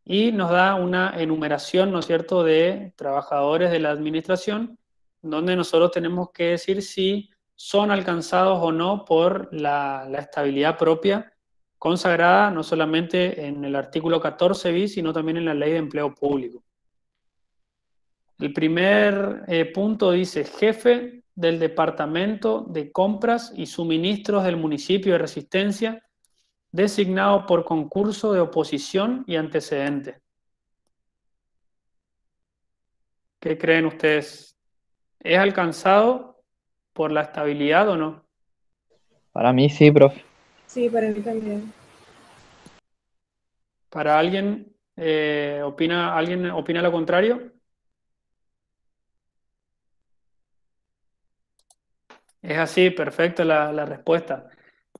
Y nos da una enumeración, ¿no es cierto?, de trabajadores de la administración, donde nosotros tenemos que decir si son alcanzados o no por la estabilidad propia consagrada no solamente en el artículo 14 bis, sino también en la Ley de Empleo Público. El primer punto dice: jefe del Departamento de Compras y Suministros del municipio de Resistencia, designado por concurso de oposición y antecedente. ¿Qué creen ustedes? ¿Es alcanzado por la estabilidad o no? Para mí sí, profe. Sí, para mí también. ¿Para alguien ¿alguien opina lo contrario? Es así, perfecto la respuesta.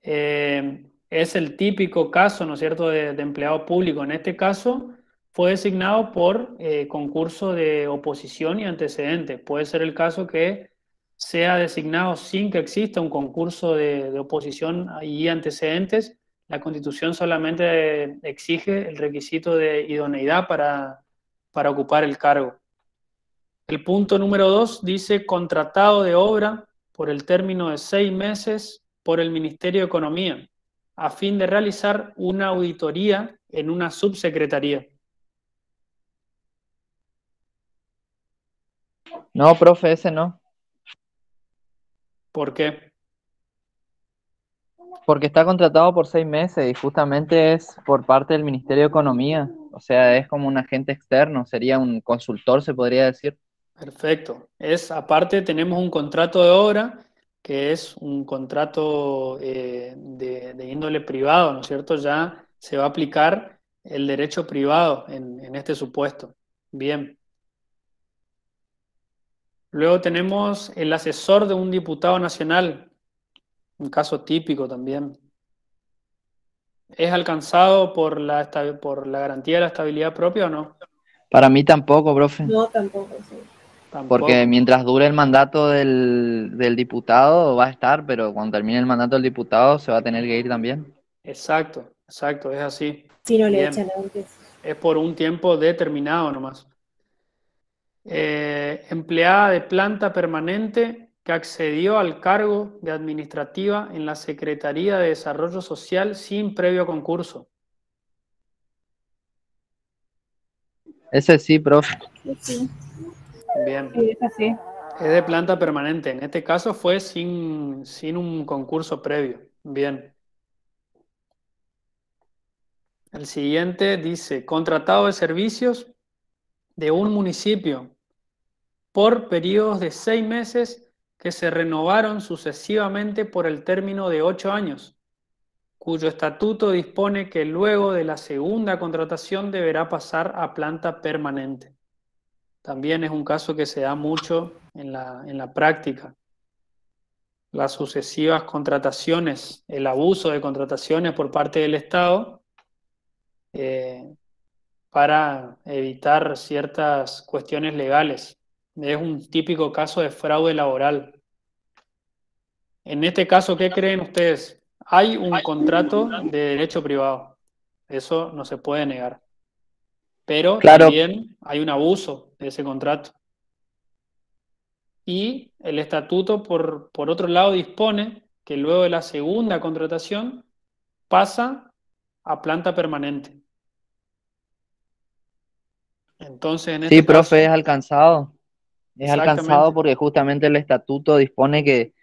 Es el típico caso, ¿no es cierto?, de empleado público. En este caso fue designado por concurso de oposición y antecedentes. Puede ser el caso que sea designado sin que exista un concurso de oposición y antecedentes. La Constitución solamente exige el requisito de idoneidad para ocupar el cargo. El punto número 2 dice: contratado de obra por el término de 6 meses por el Ministerio de Economía, a fin de realizar una auditoría en una subsecretaría. No, profe, ese no. ¿Por qué? Porque está contratado por 6 meses y justamente es por parte del Ministerio de Economía. O sea, es como un agente externo, sería un consultor, se podría decir. Perfecto. Aparte tenemos un contrato de obra, que es un contrato de índole privado, ¿no es cierto? Ya se va a aplicar el derecho privado en este supuesto. Bien. Luego tenemos el asesor de un diputado nacional, un caso típico también. ¿Es alcanzado por la garantía de la estabilidad propia o no? Para mí tampoco, profe. No, tampoco, sí. Tampoco. Porque mientras dure el mandato del diputado va a estar, pero cuando termine el mandato del diputado se va a tener que ir también. Exacto, es así. Si no le Bien. echan antes. Es por un tiempo determinado nomás. Empleada de planta permanente que accedió al cargo de administrativa en la Secretaría de Desarrollo Social sin previo concurso. Ese sí, profe. Sí, Bien. sí, es así. Es de planta permanente. En este caso fue sin un concurso previo. Bien. El siguiente dice: contratado de servicios de un municipio por periodos de 6 meses que se renovaron sucesivamente por el término de 8 años, cuyo estatuto dispone que luego de la segunda contratación deberá pasar a planta permanente. También es un caso que se da mucho en la práctica. Las sucesivas contrataciones, el abuso de contrataciones por parte del Estado para evitar ciertas cuestiones legales. Es un típico caso de fraude laboral. En este caso, ¿qué creen ustedes? Hay un contrato de derecho privado. Eso no se puede negar. Pero Claro. también hay un abuso de ese contrato. Y el estatuto, por otro lado, dispone que luego de la segunda contratación pasa a planta permanente. Entonces, en Sí, este caso, profe, es alcanzado. Es alcanzado exactamente, porque justamente el estatuto dispone que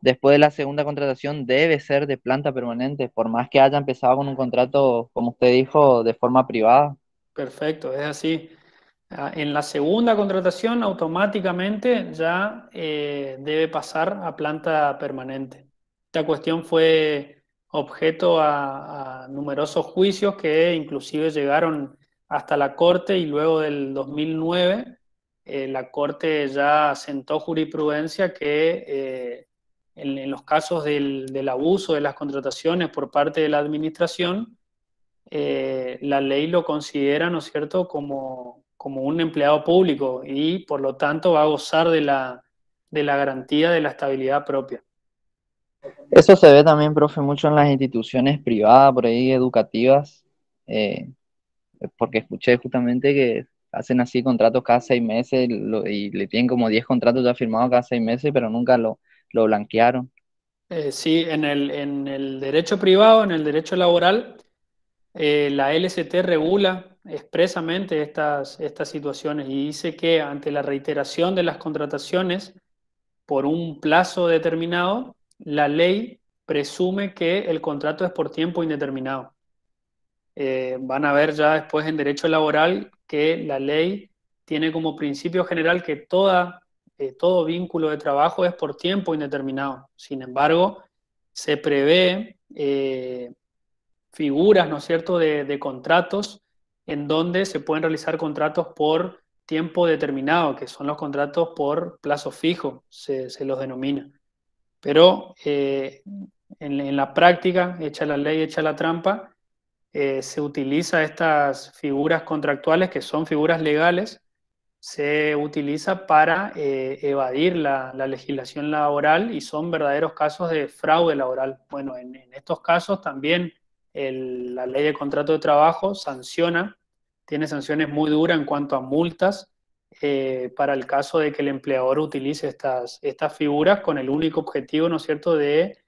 después de la segunda contratación debe ser de planta permanente, por más que haya empezado con un contrato, como usted dijo, de forma privada. perfecto, es así. En la segunda contratación, automáticamente ya debe pasar a planta permanente. Esta cuestión fue objeto a numerosos juicios que inclusive llegaron hasta la Corte, y luego del 2009 la Corte ya sentó jurisprudencia que en los casos del abuso de las contrataciones por parte de la administración, la ley lo considera, ¿no es cierto?, como un empleado público, y por lo tanto va a gozar de la garantía de la estabilidad propia. Eso se ve también, profe, mucho en las instituciones privadas, por ahí, educativas, porque escuché justamente que hacen así contratos cada 6 meses y le tienen como 10 contratos ya firmados cada 6 meses, pero nunca lo blanquearon. Sí, en el derecho privado, en el derecho laboral, la LST regula expresamente estas situaciones y dice que ante la reiteración de las contrataciones por un plazo determinado, la ley presume que el contrato es por tiempo indeterminado. Van a ver ya después en derecho laboral que la ley tiene como principio general que todo vínculo de trabajo es por tiempo indeterminado. Sin embargo, se prevé figuras, ¿no es cierto?, de contratos en donde se pueden realizar contratos por tiempo determinado, que son los contratos por plazo fijo, se los denomina. Pero en la práctica, hecha la ley, hecha la trampa, se utiliza estas figuras contractuales, que son figuras legales, se utiliza para evadir la legislación laboral, y son verdaderos casos de fraude laboral. Bueno, en estos casos también la ley de contrato de trabajo tiene sanciones muy duras en cuanto a multas para el caso de que el empleador utilice estas figuras con el único objetivo, ¿no es cierto?, de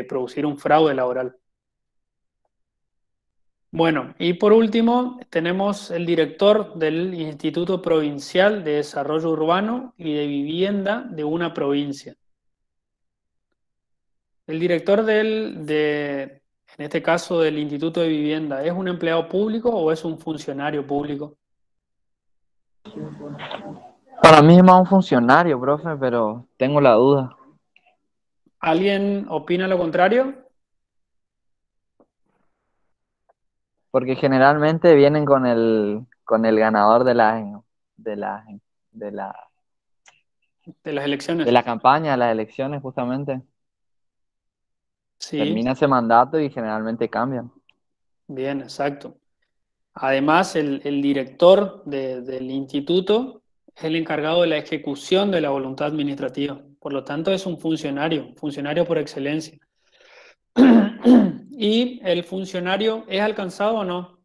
producir un fraude laboral. Bueno, y por último tenemos el director del Instituto Provincial de Desarrollo Urbano y de Vivienda de una provincia. El director en este caso del Instituto de Vivienda, ¿es un empleado público o es un funcionario público? Para mí es más un funcionario, profe, pero tengo la duda. ¿Alguien opina lo contrario? Porque generalmente vienen con el ganador de la De las elecciones. de la campaña, de las elecciones, justamente. Sí, Termina ese mandato y generalmente cambian. bien, exacto. Además, el director del instituto es el encargado de la ejecución de la voluntad administrativa. Por lo tanto, es un funcionario por excelencia. ¿Y el funcionario es alcanzado o no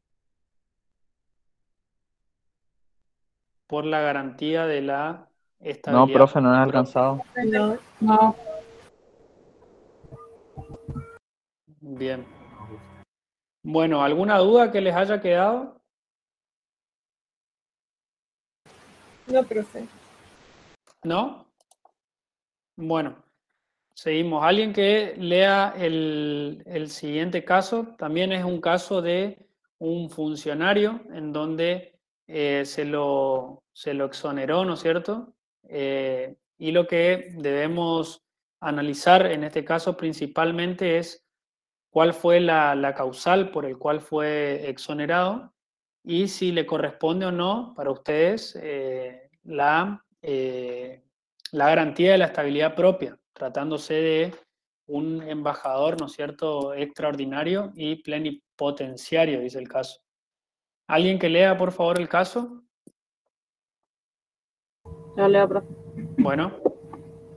por la garantía de la estabilidad? No, profe, no es propia? alcanzado. No, No, Bien. Bueno, ¿alguna duda que les haya quedado? no, profe. ¿No? Bueno, seguimos. Alguien que lea el siguiente caso, también es un caso de un funcionario en donde se lo exoneró, ¿no es cierto? Y lo que debemos analizar en este caso principalmente es cuál fue la causal por el cual fue exonerado y si le corresponde o no para ustedes la garantía de la estabilidad propia, tratándose de un embajador, ¿no es cierto?, extraordinario y plenipotenciario, dice el caso. ¿Alguien que lea, por favor, el caso? Yo leo, profe. Bueno.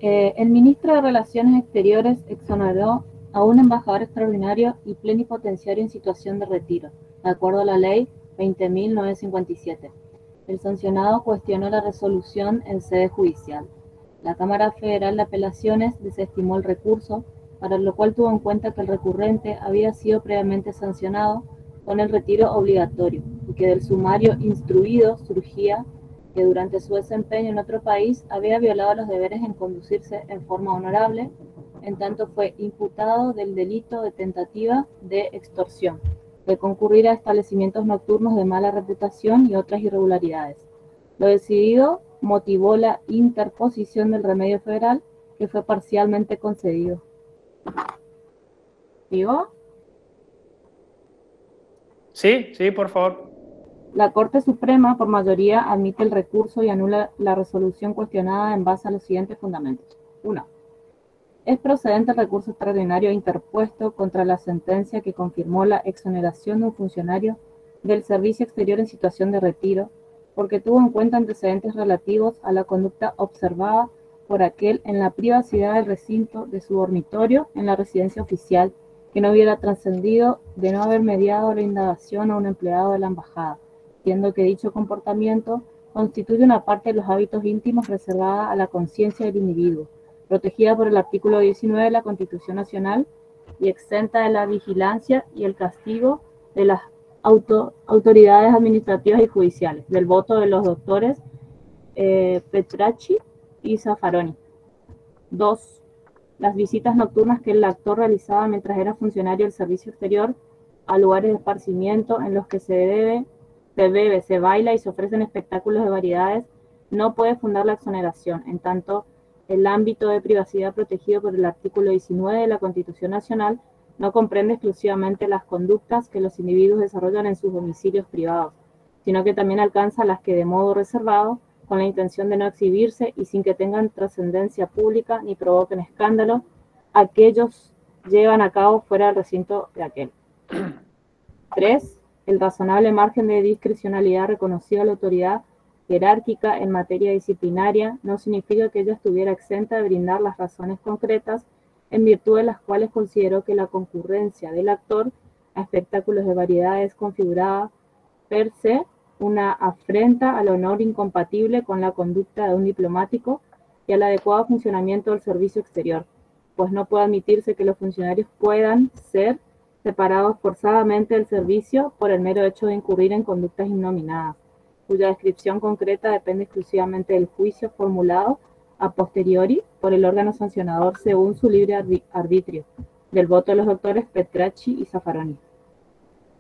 El ministro de Relaciones Exteriores exoneró a un embajador extraordinario y plenipotenciario en situación de retiro, de acuerdo a la ley 20.957. El sancionado cuestionó la resolución en sede judicial. La Cámara Federal de Apelaciones desestimó el recurso, para lo cual tuvo en cuenta que el recurrente había sido previamente sancionado con el retiro obligatorio y que del sumario instruido surgía que durante su desempeño en otro país había violado los deberes en conducirse en forma honorable, en tanto fue imputado del delito de tentativa de extorsión, de concurrir a establecimientos nocturnos de mala reputación y otras irregularidades. Lo decidido motivó la interposición del remedio federal, que fue parcialmente concedido. ¿Digo? Sí, por favor. La Corte Suprema, por mayoría, admite el recurso y anula la resolución cuestionada en base a los siguientes fundamentos. 1. Es procedente el recurso extraordinario interpuesto contra la sentencia que confirmó la exoneración de un funcionario del Servicio Exterior en situación de retiro, porque tuvo en cuenta antecedentes relativos a la conducta observada por aquel en la privacidad del recinto de su dormitorio en la residencia oficial, que no hubiera trascendido de no haber mediado la indagación a un empleado de la embajada, siendo que dicho comportamiento constituye una parte de los hábitos íntimos reservada a la conciencia del individuo, protegida por el artículo 19 de la Constitución Nacional y exenta de la vigilancia y el castigo de las autoridades administrativas y judiciales, del voto de los doctores Petracci y Zaffaroni. 2. Las visitas nocturnas que el actor realizaba mientras era funcionario del Servicio Exterior a lugares de esparcimiento en los que se bebe, se baila y se ofrecen espectáculos de variedades, no puede fundar la exoneración, en tanto el ámbito de privacidad protegido por el artículo 19 de la Constitución Nacional no comprende exclusivamente las conductas que los individuos desarrollan en sus domicilios privados, sino que también alcanza las que de modo reservado, con la intención de no exhibirse y sin que tengan trascendencia pública ni provoquen escándalo, aquellos llevan a cabo fuera del recinto de aquel. 3. El razonable margen de discrecionalidad reconocido a la autoridad jerárquica en materia disciplinaria no significa que ella estuviera exenta de brindar las razones concretas en virtud de las cuales consideró que la concurrencia del actor a espectáculos de variedades configuraba per se una afrenta al honor incompatible con la conducta de un diplomático y al adecuado funcionamiento del servicio exterior, pues no puede admitirse que los funcionarios puedan ser separados forzadamente del servicio por el mero hecho de incurrir en conductas innominadas, cuya descripción concreta depende exclusivamente del juicio formulado a posteriori por el órgano sancionador según su libre arbitrio, del voto de los doctores Petracci y Zaffaroni.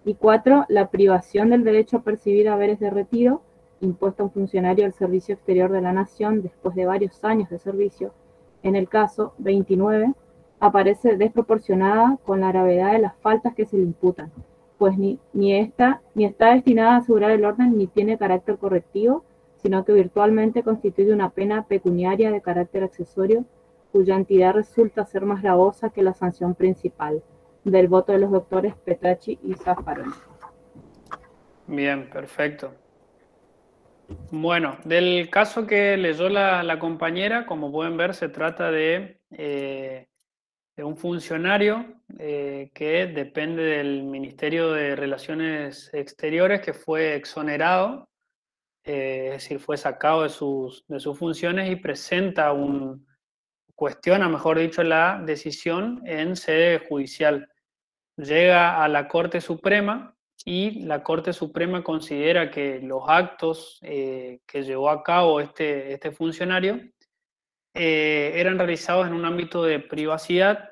Y 4. La privación del derecho a percibir haberes de retiro, impuesto a un funcionario del Servicio Exterior de la Nación después de varios años de servicio, en el caso 29, aparece desproporcionada con la gravedad de las faltas que se le imputan, pues ni está destinada a asegurar el orden ni tiene carácter correctivo, sino que virtualmente constituye una pena pecuniaria de carácter accesorio, cuya entidad resulta ser más gravosa que la sanción principal, del voto de los doctores Petracci y Zaffaroni. Bien, perfecto. Bueno, del caso que leyó la compañera, como pueden ver, se trata de un funcionario que depende del Ministerio de Relaciones Exteriores, que fue exonerado, es decir, fue sacado de sus funciones y cuestiona, mejor dicho, la decisión en sede judicial. Llega a la Corte Suprema y la Corte Suprema considera que los actos que llevó a cabo este funcionario eran realizados en un ámbito de privacidad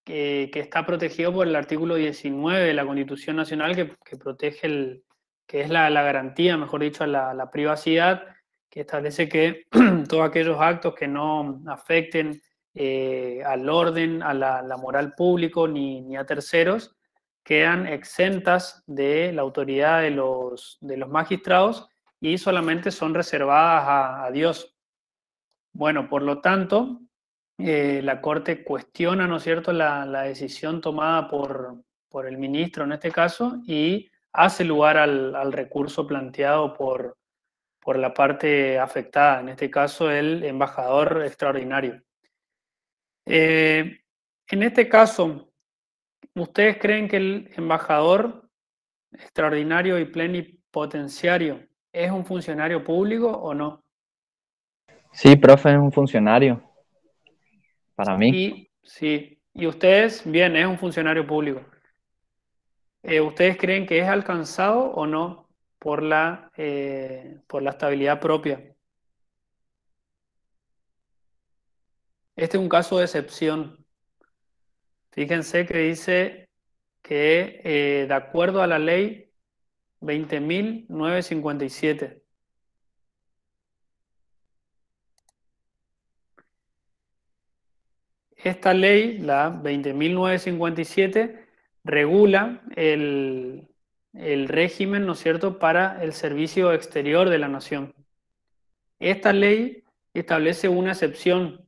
que está protegido por el artículo 19 de la Constitución Nacional que protege que es la garantía, mejor dicho, a la privacidad, que establece que todos aquellos actos que no afecten al orden, a la moral público ni a terceros, quedan exentas de la autoridad de los magistrados y solamente son reservadas a Dios. Bueno, por lo tanto, la Corte cuestiona, ¿no es cierto?, la decisión tomada por el ministro en este caso y hace lugar al recurso planteado por la parte afectada, en este caso el embajador extraordinario. En este caso, ¿ustedes creen que el embajador extraordinario y plenipotenciario es un funcionario público o no? Sí, profe, es un funcionario. Para mí. Y ustedes, bien, es un funcionario público. ¿Ustedes creen que es alcanzado o no por la estabilidad propia? Este es un caso de excepción. Fíjense que dice que de acuerdo a la ley 20.957, esta ley, la 20.957, regula el régimen, ¿no es cierto?, para el servicio exterior de la nación. Esta ley establece una excepción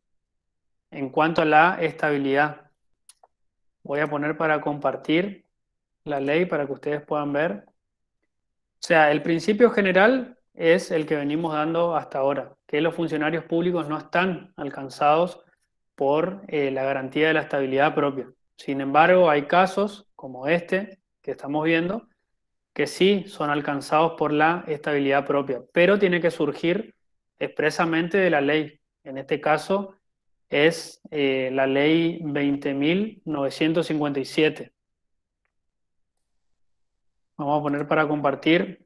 en cuanto a la estabilidad. Voy a poner para compartir la ley para que ustedes puedan ver. O sea, el principio general es el que venimos dando hasta ahora, que los funcionarios públicos no están alcanzados por la garantía de la estabilidad propia. Sin embargo, hay casos como este que estamos viendo que sí son alcanzados por la estabilidad propia, pero tiene que surgir expresamente de la ley. En este caso es la ley 20.957. Vamos a poner para compartir.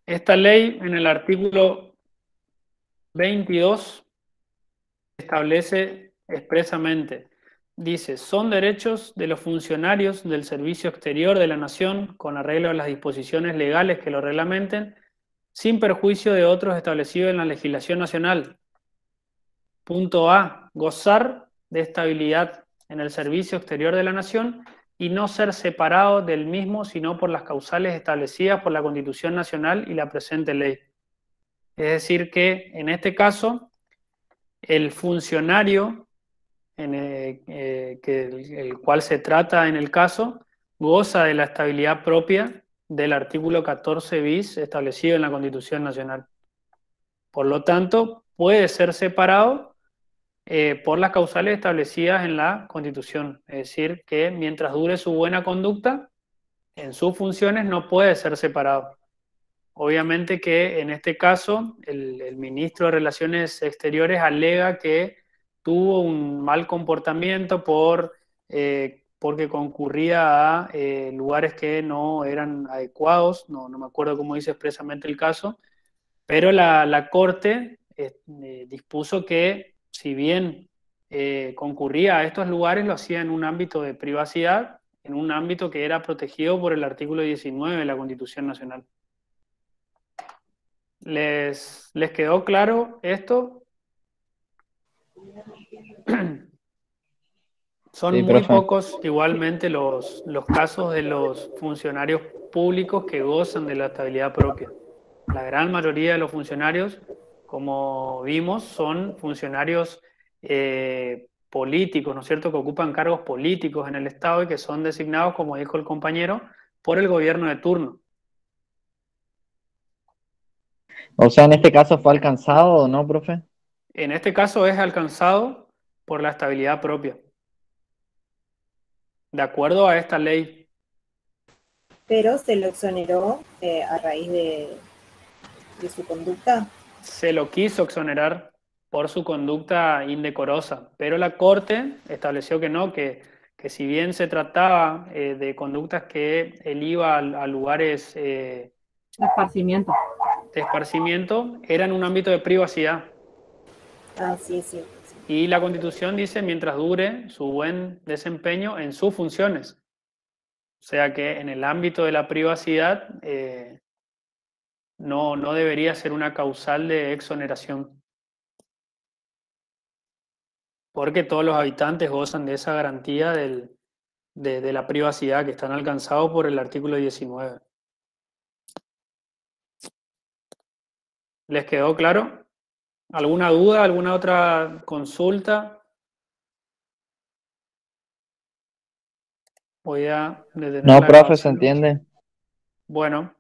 Esta ley, en el artículo 22, establece expresamente, dice, son derechos de los funcionarios del servicio exterior de la nación, con arreglo a las disposiciones legales que lo reglamenten, sin perjuicio de otros establecidos en la legislación nacional. Punto A, gozar de estabilidad en el servicio exterior de la nación y no ser separado del mismo, sino por las causales establecidas por la Constitución Nacional y la presente ley. Es decir que, en este caso, el funcionario el cual se trata en el caso, goza de la estabilidad propia del artículo 14 bis establecido en la Constitución Nacional. Por lo tanto, puede ser separado por las causales establecidas en la Constitución. Es decir, que mientras dure su buena conducta, en sus funciones no puede ser separado. Obviamente que en este caso el ministro de Relaciones Exteriores alega que tuvo un mal comportamiento porque concurría a lugares que no eran adecuados, no me acuerdo cómo dice expresamente el caso, pero la Corte dispuso que si bien concurría a estos lugares, lo hacía en un ámbito de privacidad, en un ámbito que era protegido por el artículo 19 de la Constitución Nacional. ¿Les quedó claro esto? Son Sí, muy profe. pocos igualmente los casos de los funcionarios públicos que gozan de la estabilidad propia. La gran mayoría de los funcionarios, como vimos, son funcionarios políticos, ¿no es cierto?, que ocupan cargos políticos en el Estado y que son designados, como dijo el compañero, por el gobierno de turno. O sea, en este caso fue alcanzado o no, profe. En este caso es alcanzado por la estabilidad propia, de acuerdo a esta ley. Pero se lo exoneró a raíz de su conducta. Se lo quiso exonerar por su conducta indecorosa, pero la Corte estableció que no, que si bien se trataba de conductas que él iba a lugares Esparcimiento. de esparcimiento era en un ámbito de privacidad. Ah, sí, es cierto. Sí. Y la Constitución dice mientras dure su buen desempeño en sus funciones. O sea que en el ámbito de la privacidad no debería ser una causal de exoneración. Porque todos los habitantes gozan de esa garantía de la privacidad que están alcanzados por el artículo 19. ¿Les quedó claro? ¿Alguna duda? ¿Alguna otra consulta? Voy a detener No, la profe, ¿se grabación. entiende? Bueno.